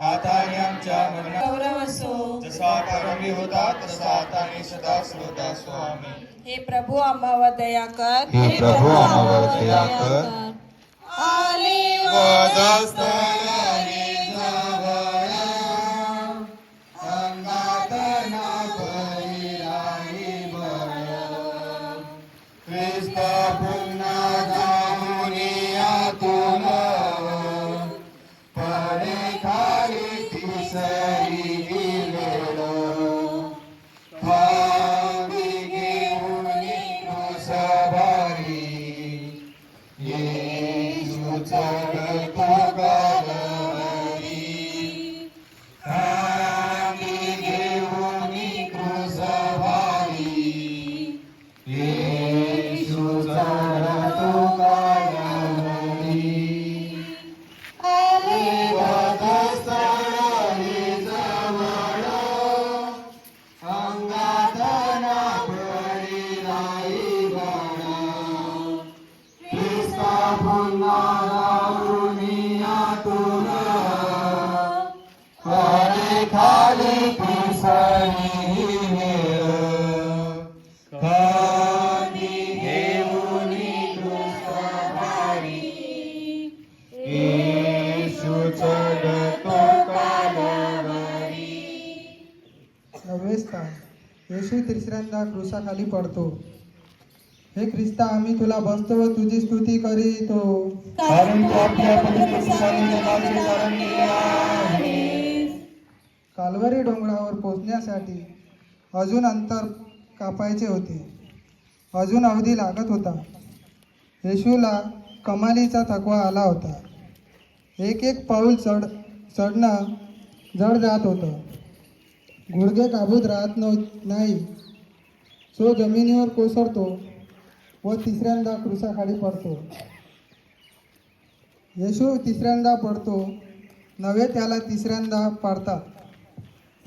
आता आणि आमच्या मरणात गौरव असो. जसा आरंभी होता तसा आता आणि सदा सर्वदा असो. आमेन. हे प्रभू आम्हावर दया कर. हे प्रभू आम्हावर दया कर. आले वदस्थानी नववे स्थान. येशू तिसऱ्यांदा क्रूसाखाली पडतो. हे ख्रिस्ता, आम्ही तुला बसतो व तुझी स्तुती करीतो, कारण तू आपल्या पवित्र कृपाने जगाचे तारण केले आहेस. काल्वरी डोंगरावर पोहोचण्यासाठी अजून अंतर कापायचे होते, अजून अवधी लागत होता. येशूला कमालीचा थकवा आला होता. एक एक पाऊल चढणं जड जात होतं. गुडघे काबूत राहत नाही. तो जमिनीवर कोसळतो व तिसऱ्यांदा क्रूसाखाली पडतो. येशू तिसऱ्यांदा पडतो नवे त्याला तिसऱ्यांदा पाडतात.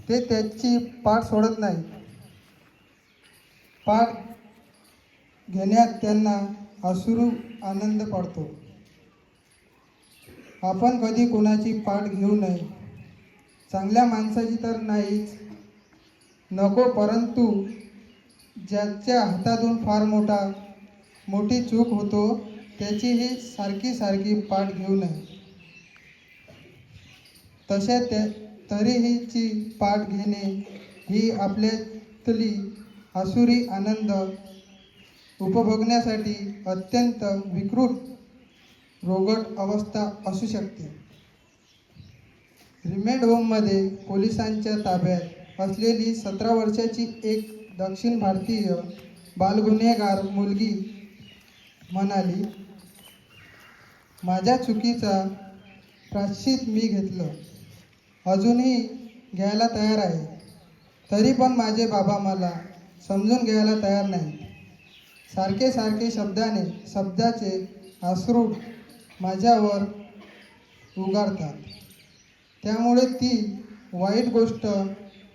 ते त्याची पाठ सोडत नाही. पाठ घेण्यात त्यांना अश्रू आनंद पडतो. आपण कधी कोणाची पाठ घेऊ नये. चांगल्या माणसाची तर नाहीच नको, परंतु ज्याच्या हातातून फार मोठी चूक होतो त्याचीही सारखी पाठ घेऊ नये. तसे तरीहीची पाठ घेणे ही आपल्यातली आसुरी आनंद उपभोगण्यासाठी अत्यंत विकृत रोगट अवस्था असू शकते. रिमेंड होममध्ये पोलिसांच्या ताब्यात असलेली 17 वर्षाची एक दक्षिण भारतीय बालगुन्हेगार मुलगी म्हणाली, माझ्या चुकीचा प्रायश्चित मी घेतलं, अजूनही घ्यायला तयार आहे. तरी पण माझे बाबा मला समजून घ्यायला तयार नाही. सारखे शब्दाचे अश्रू माझ्यावर उगारतात. त्यामुळे ती वाईट गोष्ट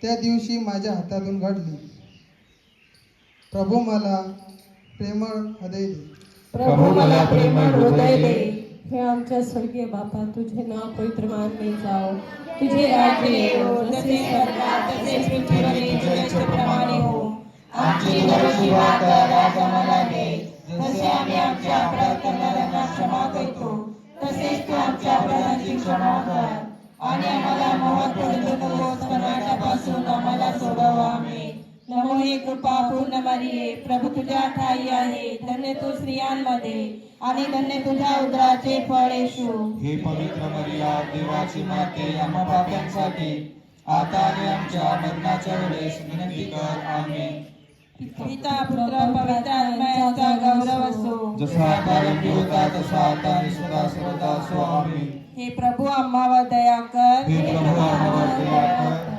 त्या दिवशी माझ्या हातातून घडली. प्रभू मला प्रेमळ हृदय दे. प्रभू मला प्रेमळ हृदय दे. हे आमच्या स्वर्गीय बापा, तुझे नाव पवित्र मानले जाओ, तुझे राज्य येवो, जसे स्वर्गात तसे पृथ्वीवरही तुझ्या इच्छेप्रमाणे हो. आमची दररोजची भाकर आज आम्हाला दे, जसे आम्ही आमच्या अपराध करणाऱ्यांना क्षमा करतो, तसेच तू आमच्या अपराधांची क्षमा कर. आणि आम्हाला मोहात पडू नकोस, पण वाईटापासून आम्हाला सोडव. आमेन. नमो हे कृपा पूर्ण मरिये, प्रभू तुझ्या ठाई आहे. धन्य तू स्त्रियांमध्ये आणि धन्य तुझ्या उदराचे फळ येशू. हे पवित्र मरिया, देवाची माते, आम्हा पाप्यांसाठी आता आणि आमच्या मरणाच्या वेळेस विनंती कर. आमेन. पिता पुत्र पवित्र आत्म्याचा गौरव असो. जसा प्रारंभी होता तसा आता आणि सदा सर्वदा असो. आमेन. हे प्रभू आम्हावर दया कर. हे प्रभू आम्हावर दया कर.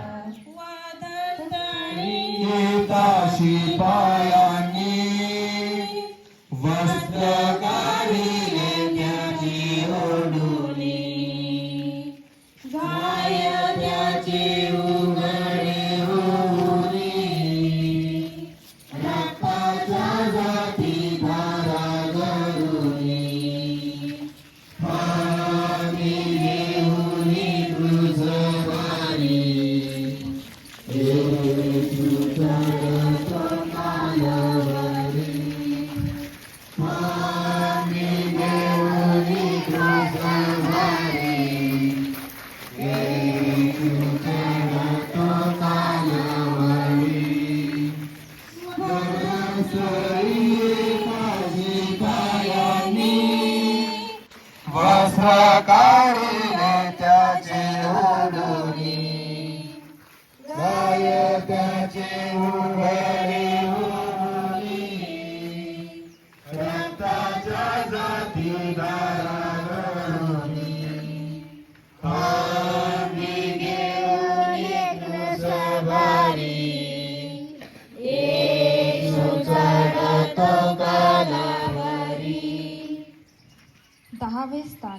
येताशी पायांनी वस्त्र काढिले त्याची ओढुनी, गाय त्याची उघडे होऊनी, रक्ताच्या जाती धारा गळुनी, पाणी घेऊनी क्रूसवारी, वस्त्र काढिले त्याचे ओढुनी, गाय त्याचे उघडे होऊनी, रक्ताच्या जाती धारा गळुनी, पाणी घेऊन क्रूसवारी, येशू चढतो कालावरी. 10वे स्थान.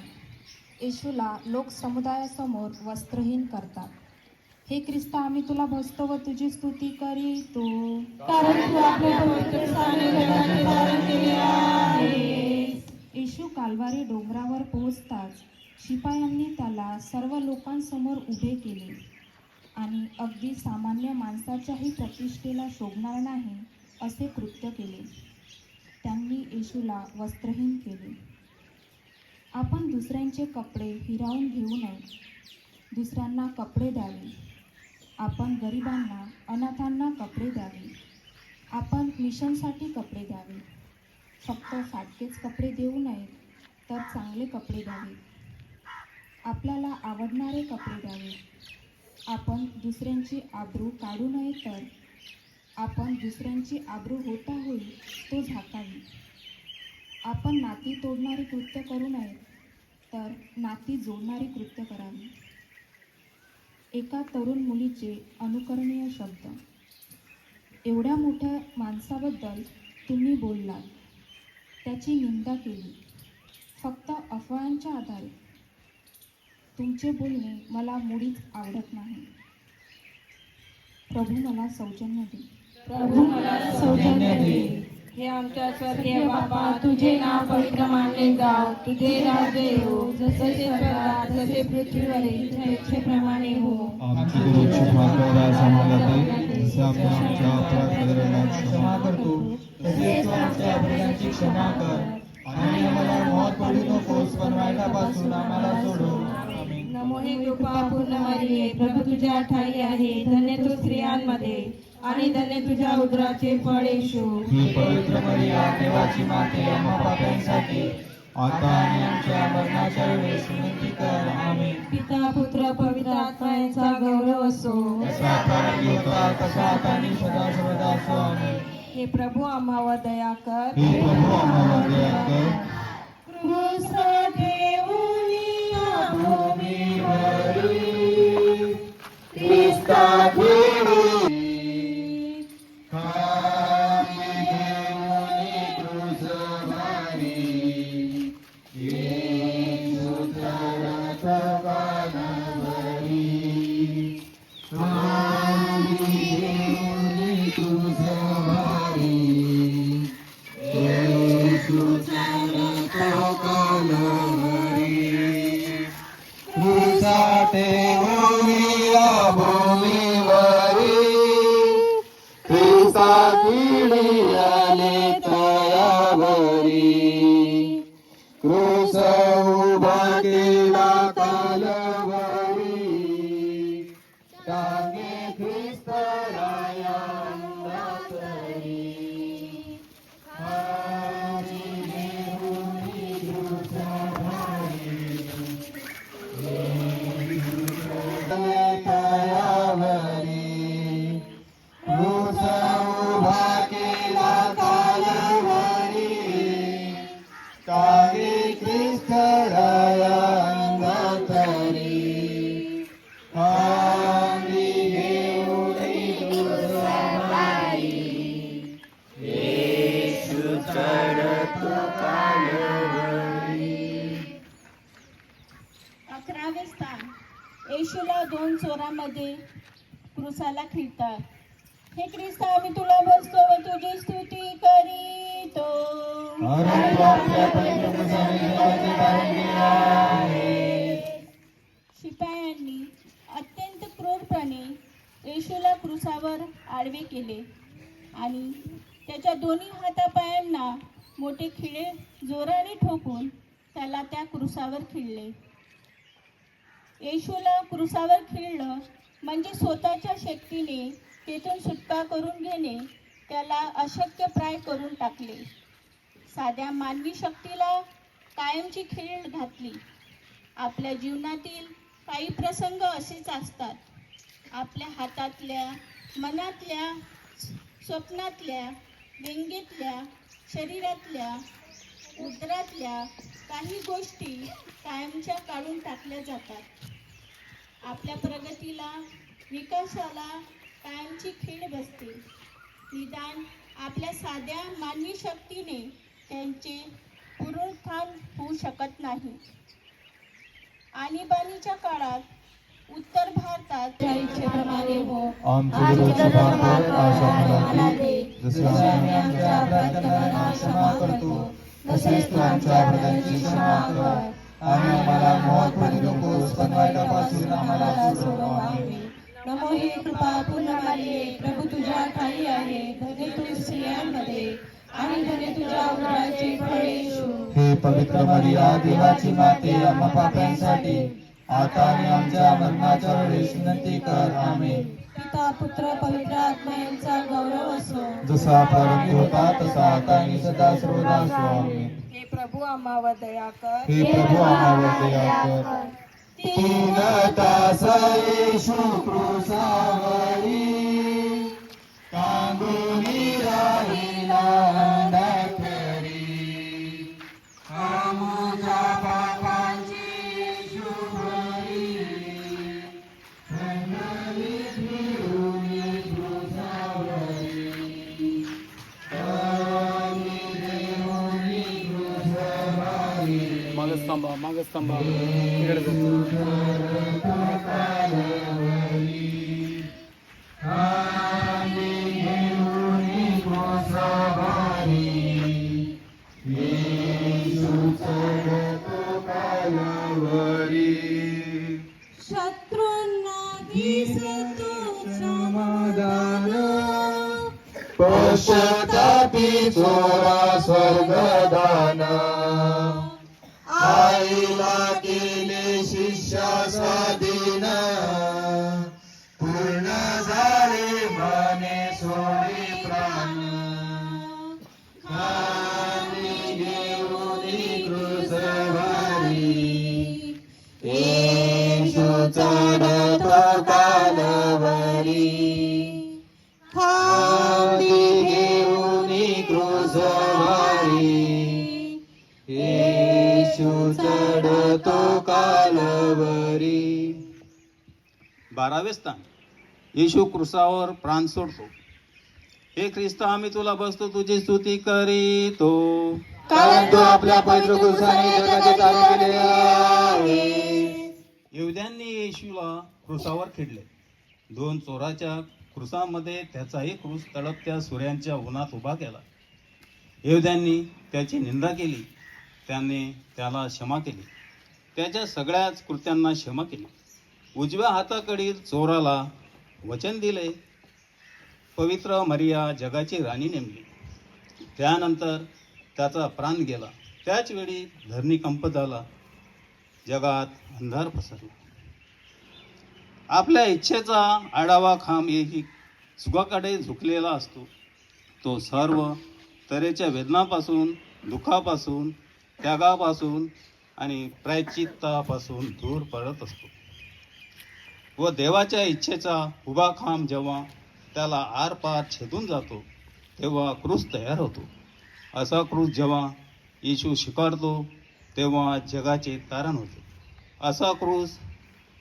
येशूला लोक समुदायासमोर वस्त्रहीन करतात. हे ख्रिस्ता, आम्ही तुला भजतो व तुझी स्तुती करीतो, कारण तू आपल्या पवित्र स्थानी जगाचे धारण केले आहेस. येशू काल्वारी डोंगरावर पोहोचताच शिपायांनी त्याला सर्व लोकांसमोर उभे केले आणि अगदी सामान्य माणसाच्याही प्रतिष्ठेला शोभणार नाही असे कृत्य केले. त्यांनी येशूला वस्त्रहीन केले. आपण दुसऱ्यांचे कपडे हिरावून घेऊ नये. दुसऱ्यांना कपडे द्यावे. आपण गरिबांना, अनाथांना कपडे द्यावे. आपण मिशनसाठी कपडे द्यावे. फक्त फाटकेच कपडे देऊ नयेत, तर चांगले कपडे द्यावे. आपल्याला आवडणारे कपडे द्यावे. आपण दुसऱ्यांची आबरू काढू नये, तर आपण दुसऱ्यांची आबरू होता होईल तो झाकावी. आपण नाती तोडणारी कृत्य करू नयेत, तर नाती जोडणारी कृत्य करावी. एका तरुण मुलीचे अनुकरणीय शब्द. एवढ्या मोठ्या माणसाबद्दल तुम्ही बोललात, त्याची निंदा केली, फक्त अफवांच्या आधारे. तुमचे बोलणे मला मुळीच आवडत नाही. प्रभू मला सौजन्य दे. प्रभू मला सौजन्य दे. हे आमच्या स्वर्गीय बापा, तुझे नाव पवित्र मानले जाव, तुझे राज्य येवो, जसे स्वर्गात तसे पृथ्वीवरील तुझ्या इच्छेप्रमाणे हो. आमची दररोजची भाकर आज आम्हाला दे, जसे आम्ही आमच्या अपराधांना क्षमा करतो, तसेच आमच्या अपराधांची क्षमा कर, आणि आम्हाला मोहात पडू नकोस, पण वाईटापासून आम्हाला सोडव. नमो हे कृपा पूर्ण मरिये, प्रभू तुझ्या ठाई आहे, धन्य तू स्त्रियांमध्ये आणि धन्य तुझ्या उदराचे फळ येशू. ही पवित्र मरिया, देवाची माते, आम्हा पाप्यांसाठी आता आणि आमच्या मरणाच्या वेळेस विनंती कर. आमेन. पिता पुत्र पवित्र आत्मा यांचा गौरव असो. जसा प्रारंभी होता तसा आता आणि सदा सर्वदा असो. आमेन. हे प्रभू आम्हावर दया कर. हे प्रभू आम्हाला दया कर. क्रूस ठेवून या भूमीवरी ख्रिस्ता क्रूस उभा केला कालवरी, टांगे ख्रिस्त राया अंगातरी. आम्ही देऊनी क्रूस भारी, तयावरी. क्रूस उभा केला कालवरी, टांगे ख्रिस्त राया अंगातरी. आम्ही देऊनी क्रूस भारी, येशू चढतो कालवरी. 11वे स्थान. येशूला 2 चोरांमध्ये क्रूसाला खिळतात. हे ख्रिस्त, आम्ही तुला बसतो व तुझी स्तुती करीतो. परंतु आपल्या पवित्र पुरुषाने देवाचे धारण केले आहे. शिपायांनी अत्यंत क्रूरपणे येशूला क्रूसावर आडवे केले आणि त्याच्या दोन्ही हातापायांना मोठे खिळे जोराने ठोकून त्याला त्या क्रूसावर खिळले. येशूला क्रूसावर खिळलं म्हणजे स्वतःच्या शक्तीने तेथून सुटका करून घेणे त्याला अशक्यप्राय करून टाकले. साध्या मानवी शक्तीला कायमची खीळ घातली. आपल्या जीवनातील काही प्रसंग असेच असतात. आपल्या हातातल्या, मनातल्या, स्वप्नातल्या, व्यंगेतल्या, शरीरातल्या, उदरातल्या काही गोष्टी कायमच्या काढून टाकल्या जातात. आपल्या प्रगतीला, विकासाला कायमची खीळ बसते. निदान आपल्या साध्या मानवी शक्तीने त्यांचे पुनरुत्थान होऊ शकत नाही. आणीबाणीच्या काळात उत्तर भारतात त्या इच्छेप्रमाणे हो. आमची दररोजची भाकर आज आम्हाला दे, जसे आम्ही आमच्या अपराधांना क्षमा करतो, तसेच तू आमच्या अपराधांची क्षमा कर, आणि आम्हाला मोहात पडू नकोस, पण वाईटापासून आम्हाला सोडव. आमेन. नमो हे कृपा पूर्ण मरिये, प्रभू तुझ्या ठाई आहे, धन्य तू स्त्रियांमध्ये आणि धन्य तुझ्या उदराचे फळ येशू. हे पवित्र मरिया, देवाची माते, आम्हा पाप्यांसाठी आता आणि आमच्या मरणाच्या वेळेस विनंती कर. आमेन. पिता पुत्र पवित्र आत्मा यांचा गौरव असो. जसा प्रारंभी होता तसा आता आणि सदा सर्वदा असो. आमेन. हे प्रभू आम्हावर दया कर. हे प्रभू आम्हावर दया कर. 3 तास येशू क्रूसावरी, कांगुनी राहिला अंधाकरी. आमच्या पापांची येशू बरी, खंडणी फिरून क्रूसावरी. आम्ही देऊनी क्रूसावरी. थांबा मागच थांबा इकडे जा. शत्रूंना दिसतो समाधान पश्चातापी चोरा स्वर्गदान आईला केले शिष्या स्वाधीन पूर्ण झाले मने सोडे प्राण खाली घेऊन क्रूसवारी येशू चढतो कालवरी खाली घेऊन क्रूसवारी येशू चढतो कालवरी. 12वे स्थान. येशू क्रूसावर प्राण सोडतो. हे ख्रिस्त आम्ही तुला बसतो तुझी स्तुती करीतो कारण तो आपल्या पवित्र क्रूसाने जगाचे कार्य केले आहे. यहुद्यांनी येशूला क्रूसावर खेळले. 2 चोराच्या क्रूसामध्ये त्याचाही क्रूस तळपत्या सूर्यांच्या उन्हात उभा केला. यहुद्यांनी त्याची निंदा केली. त्याने त्याला क्षमा केली. त्याच्या सगळ्याच कृत्यांना क्षमा केली. उजव्या हाताकडील चोराला वचन दिले. पवित्र मरिया जगाची राणी नेमली. त्यानंतर त्याचा प्राण गेला. त्याच वेळी धरणीकंप झाला. जगात अंधार पसरला. आपल्या इच्छेचा आढावा खांब येही सुखाकडे झुकलेला असतो. तो सर्व तऱ्हेच्या वेदनापासून, दुःखापासून, त्यागापासून आणि प्रायश्चित्तापासून दूर पडत असतो. व देवाच्या इच्छेचा उभा खांब जेव्हा त्याला आरपार छेदून जातो तेव्हा क्रूस तयार होतो. असा क्रूस जेव्हा येशू स्वीकारतो तेव्हा जगाचे तारण होते. असा क्रूस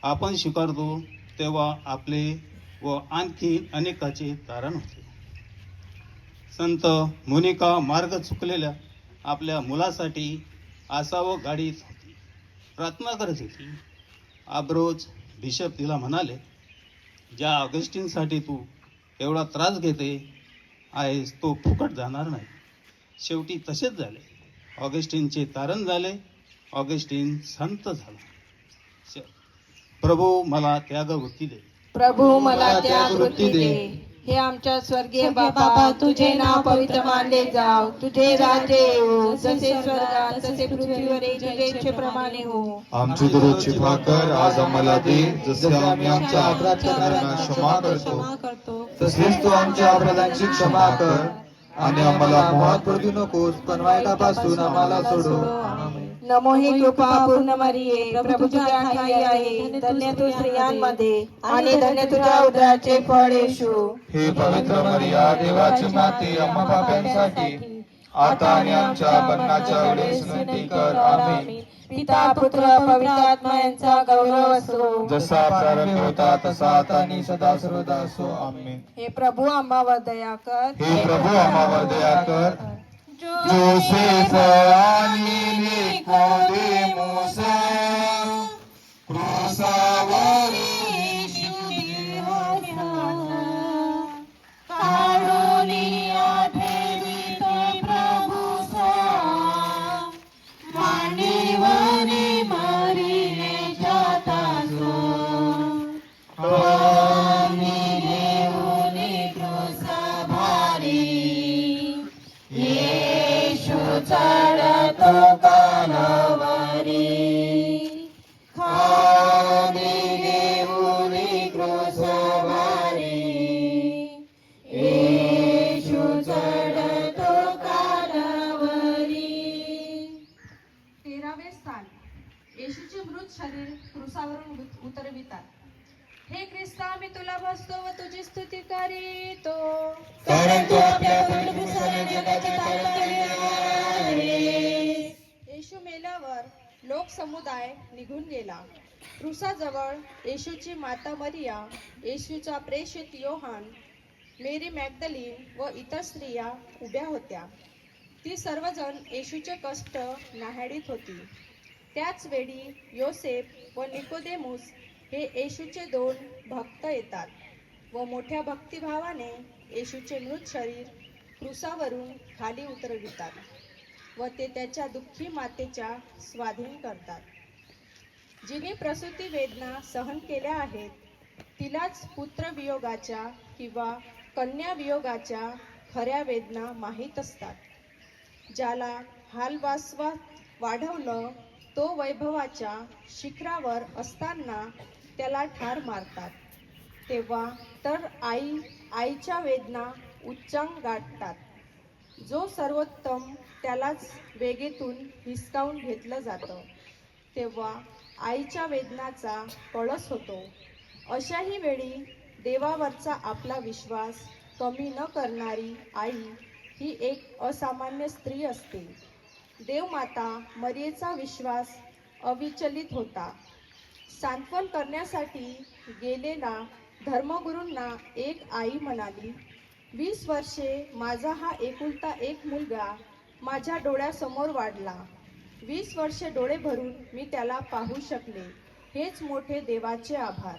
आपण स्वीकारतो तेव्हा आपले व आणखी अनेकाचे तारण होते. संत मोनिका मार्ग चुकलेल्या आपल्या मुलासाठी आसावं गाडीत होती. प्रार्थना करत होती. आब्रोज बिशप तिला म्हणाले, ज्या ऑगस्टिनसाठी तू एवढा त्रास घेते आहेस तो फुकट जाणार नाही. शेवटी तसेच झाले. ऑगस्टिनचे तारण झाले. ऑगस्टिन संत झाला. प्रभू मला त्यागवृत्ती दे. प्रभू मला त्या वृत्ती दे. हे आमच्या स्वर्गीय बाबा तुझे नाव पवित्र मानले जाव. तुझे राज्य येवो. जसे स्वर्गात तसे पृथ्वीवर तुझे इच्छेप्रमाणे हो. आमची दररोजची भाकर आज आम्हाला दे. जसे आम्ही आमच्या अपराधकारांना क्षमा करतो तसेच तू आमच्या अपराधांची क्षमा कर आणि आम्हाला मोहात पडू नकोस पण वाईटापासून आम्हाला सोडव. नमो ही कृपा पूर्ण मरिये प्रभू तुझ्या ठाई आहे. धन्य तू स्त्रियांमध्ये आणि धन्य तुझ्या उदराचे फळ येशू. हे पवित्र मरिया देवाची माते आम्हा पाप्यांसाठी आता आणि आमच्या मरणाच्या वेळेस विनंती कर. आमेन. पिता पुत्र पवित्र आत्मा यांचा गौरव असो. जसा प्रारंभ होता तसा आता आणि सदा सर्वदा असो. आमेन. हे प्रभू आम्हावर दया कर. हे प्रभू आम्हावर दया कर. जोसेफ आणि निकोदेमुस क्रूसावर येशूची हत्या काढूनिया ठेवितोय प्रभूचा मांडीवरी मरिनेच्या तासो आणि घेऊन क्रूसा भारी येशू चढतो कालवरी खाली घेऊन क्रूसवारी येशू चढतो कालवरी. 13वे स्थान. येशूचे मृत शरीर क्रूसावरून उतरवितात. हे ख्रिस्ता आम्ही तुला बसतो व तुझी स्तुती करीतो कारण तू आपल्या पवित्र क्रूसाने जगाचे तारण केले आहे. येशू मेल्यावर लोक समुदाय निघून गेला. क्रूसाजवळ येशूची माता मरिया, येशूचा प्रेषित योहान, मेरी मॅग्दलीन व इतर स्त्रिया उभ्या होत्या. ती सर्वजण येशूचे कष्ट न्याहाळीत होती. त्याच वेळी योसेफ व निकोदेमुस हे येशूचे 2 भक्त येतात व मोठ्या भक्तिभावाने येशूचे मृत शरीर क्रूसावरून खाली उतरवितात व ते त्याच्या दुःखी मातेच्या स्वाधीन करतात. जिने प्रसूती वेदना सहन केल्या आहेत तिलाच पुत्रवियोगाच्या किंवा कन्यावियोगाच्या खऱ्या वेदना माहीत असतात. ज्याला हालवासवात वाढवलं तो वैभवाच्या शिखरावर असताना त्याला ठार मारतात. तेव्हा तर आईच्या वेदना उच्चांक गाठतात. जो सर्वोत्तम त्यालाच वेगेतून हिसकावून घेतलं जातं तेव्हा आईच्या वेदनाचा कळस होतो. अशाही वेळी देवावरचा आपला विश्वास कमी न करणारी आई ही एक असामान्य स्त्री असते. देवमाता मरियेचा विश्वास अविचलित होता. सांत्वन करण्यासाठी गेलेला धर्मगुरूंना एक आई म्हणाली, 20 वर्षे माझा हा एकुलता एक मुलगा माझ्या डोळ्यासमोर वाढला. 20 वर्षे डोळे भरून मी त्याला पाहू शकले. हेच मोठे देवाचे आभार.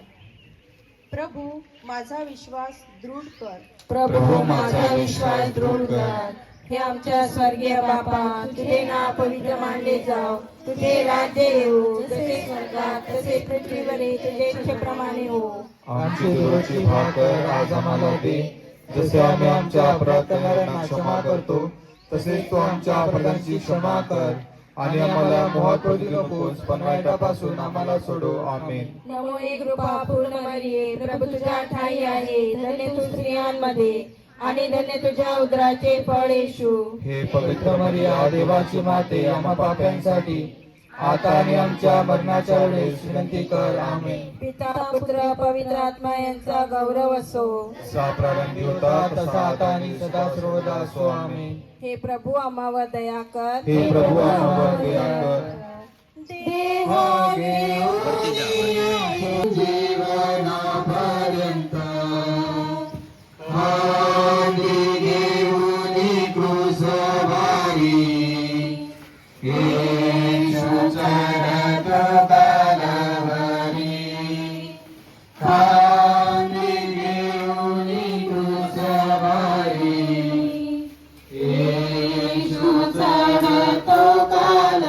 प्रभू माझा विश्वास दृढ कर. प्रभू माझा विश्वास दृढ कर. हे आमच्या स्वर्गीय बापा, तुझे नाव पवित्र मानले जाव, तुझे राज्य येऊ, जसे स्वर्गात तसे पृथ्वीवरील तुझे इच्छेप्रमाणे हो. आमची दररोजची भाकर आज आम्हाला दे, जसे आम्ही आमच्या अपराध करणाऱ्यांना क्षमा करतो, तसेच तू आमच्या अपराधांची क्षमा कर, आणि आम्हाला मोहात पडू नकोस, पण वाईटापासून आम्हाला सोडव. आमेन. नमो एक कृपा पूर्ण मरिये, प्रभू तुझ्या ठाई आहे, धन्य तू स्त्रियांमध्ये आणि धन्य तुझ्या उदराचे फळ येशू. हे पवित्र मरिया, देवाची माते, आम्हा पाप्यांसाठी आता आणि आमच्या मरणाच्या वेळेस विनंती कर. आमेन. पिता पुत्र पवित्र आत्मा यांचा गौरव असो. जसा प्रारंभी होता तसा आता आणि सदा सर्वदा असो. आमेन. हे प्रभू आम्हावर दया कर. हे प्रभू आम्हावर दया कर. देवा जीवनापर्यंत आम्ही घेऊन क्रूसवारी येशूच्या रक्तबळावरी आम्ही घेऊन क्रूसवारी येशूच्या रक्तबळावरी.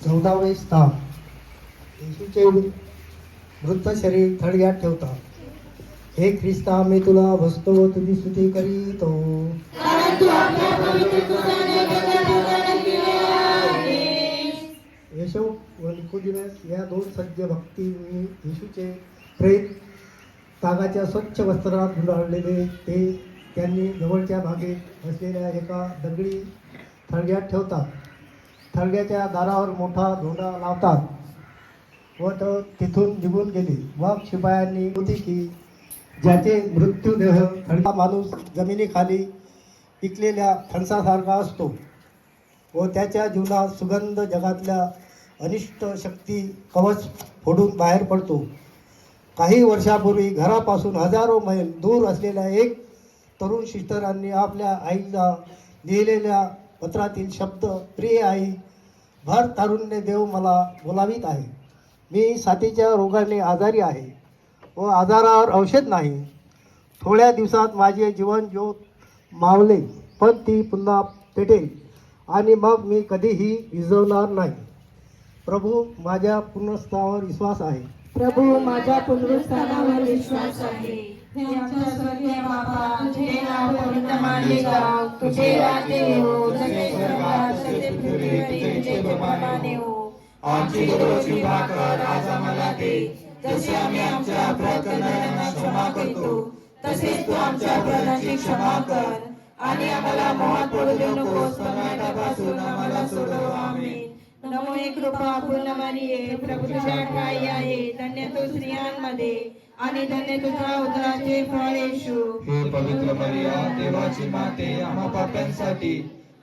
14वे स्थान येशूचे मृत शरीर थडग्यात ठेवतात. हे ख्रिस्ता मी तुला बसतो, तुझी स्तुती करीतो. येशू व निकोदेमुस या 2 सज्ज भक्तींनी येशूचे प्रेत तागाच्या स्वच्छ वस्त्रात गुंडाळलेले ते त्यांनी जवळच्या भागेत असलेल्या एका दगडी थडग्यात ठेवतात. थडग्याच्या दारावर मोठा धोंडा लावतात व तो तिथून निघून गेले. मग शिपायांनी होती की ज्याचे मृत्यूदेह थडगा माणूस जमिनीखाली पिकलेल्या फणसासारखा असतो व त्याच्या जीवनात सुगंध जगातल्या अनिष्ट शक्ती कवच फोडून बाहेर पडतो. काही वर्षापूर्वी घरापासून हजारो मैल दूर असलेल्या एक तरुण सिस्टरांनी आपल्या आईला लिहिलेल्या पत्रातील शब्द, प्रिय आई, भर तारुण्य देव मला बोलावित आहे. मी साथीच्या रोगाने आजारी आहे व आजारावर औषध नाही. थोड्या दिवसात माझे जीवन ज्योत मावले, पण ती पुन्हा पेटेल आणि मग मी कधीही विझवणार नाही. प्रभू माझ्या पुनरुत्थानावर विश्वास आहे. प्रभू माझ्या पुनरुत्थानावर विश्वास आहे. हे आमच्या स्वर्गीय बापा, तुझे नाव पवित्र मानले जाव, तुझे राज्य येऊ, जसे स्वर्गात तसे पृथ्वीवरील तुझे प्रमाणे हो. आमची दररोजची भाकर आज आम्हाला दे, जसे आम्ही आमच्या अपराध करणाऱ्यांना क्षमा करतो, तसेच तू आमच्या अपराधांची क्षमा कर, आणि आम्हाला मोहात पडू देऊ नकोस, पण वाईटापासून आम्हाला सोडव. आमेन. नमो एक कृपा पूर्ण मरिये, प्रभू तुझ्या ठाई आहे, धन्य तू स्त्रियांमध्ये आणि धन्य तुझ्या उदराचे फळ येशू. हे पवित्र मरिया, देवाची माते, आम्हा पाप्यांसाठी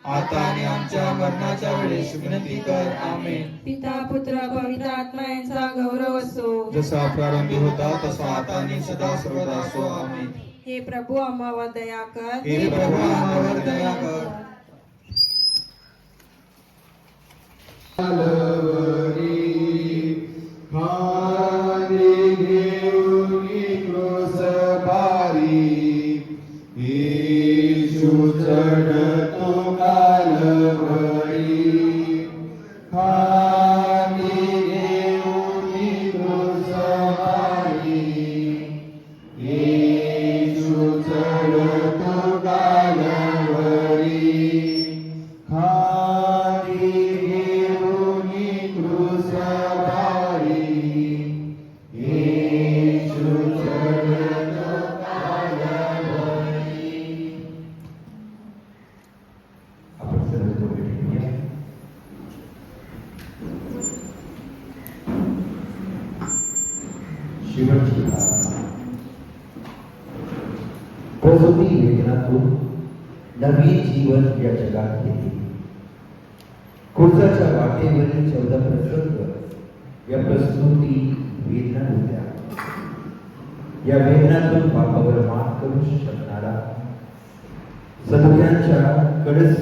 आता आणि आमच्या मरणाच्या वेळेस विनंती कर. आमेन. पिता पुत्र पवित्र आत्मा यांचा गौरव असो. जसा प्रारंभी होता तसा आता आणि सदा सर्वदा असो. आमेन. हे प्रभू आम्हावर दया कर. हे प्रभू आम्हावर दया कर. शेवटची प्रार्थना. प्रसूती वेदनातून नवीन जीवन या जगात येते. कुर्जाच्या वाटेवरील 14 प्रसंग या प्रसूती वेदना होत्या. या वेदनातून पापावर मात करू शकणारा, सत्यांच्या कडस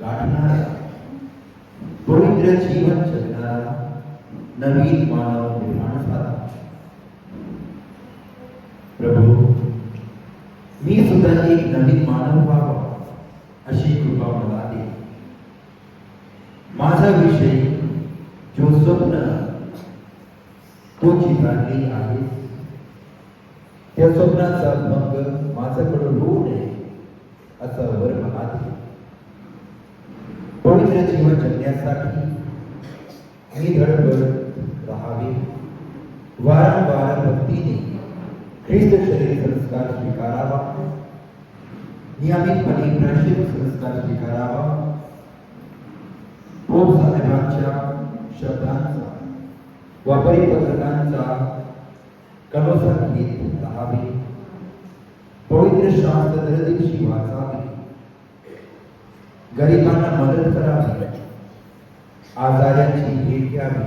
गाठणारा, पवित्र जीवन जगणारा नवीन मानव निर्माण झाला. प्रभू, मी सुद्धा एक नवीन मानव व्हावा अशी कृपा मला दे. माझा विषय जो स्वप्न तो चितारली आहे, त्या स्वप्नाचा भंग माझ्याकडून होऊ नये असा वर मला दे. पवित्र जीवन जगण्यासाठी मी धडपडत राहावे. वारंवार भक्तीने ख्रिस्त शरीर संस्कार स्वीकारावा. नियमितपणे प्रायश्चित संस्कार स्वीकारावा. पोप साहेबांच्या शब्दांचा व परिपत्रकांचा कणोसा घेत राहावे. पवित्र शास्त्र दरदिवशी वाचावे. गरिबांना मदत करावी. आजारांची भेट घ्यावी.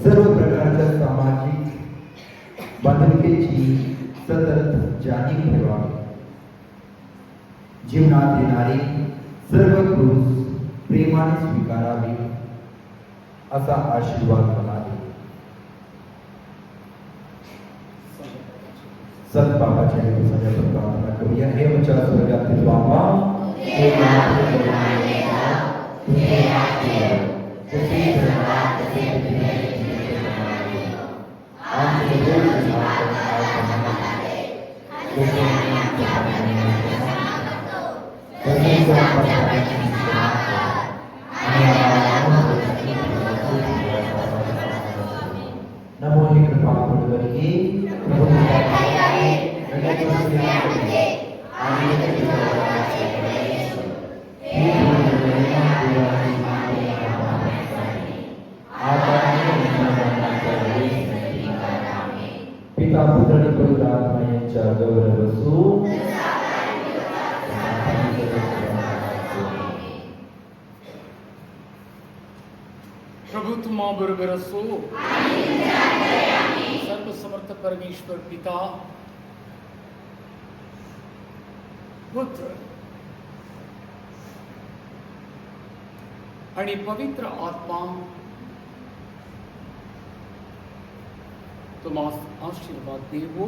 सर्व प्रकारच्या सामाजिक बांधिलकीची सतत जाणीव ठेवावी. जीवनात येणारे सर्व क्रूस प्रेमाने स्वीकारावे असा आशीर्वाद मला दे. सत बाबाच्या सगळ्या प्रार्थना करूया. हे आमच्या स्वर्गातील बाबा, हे नमो हे कृपा करके पिता पुत्र आणि पवित्र आत्मा यांच्या गौरव असो. प्रभू तुम्हा बरोबर असो. सर्वसमर्थ परमेश्वर पिता, पुत्र आणि पवित्र आत्मा तुम्हास आशीर्वाद देवो.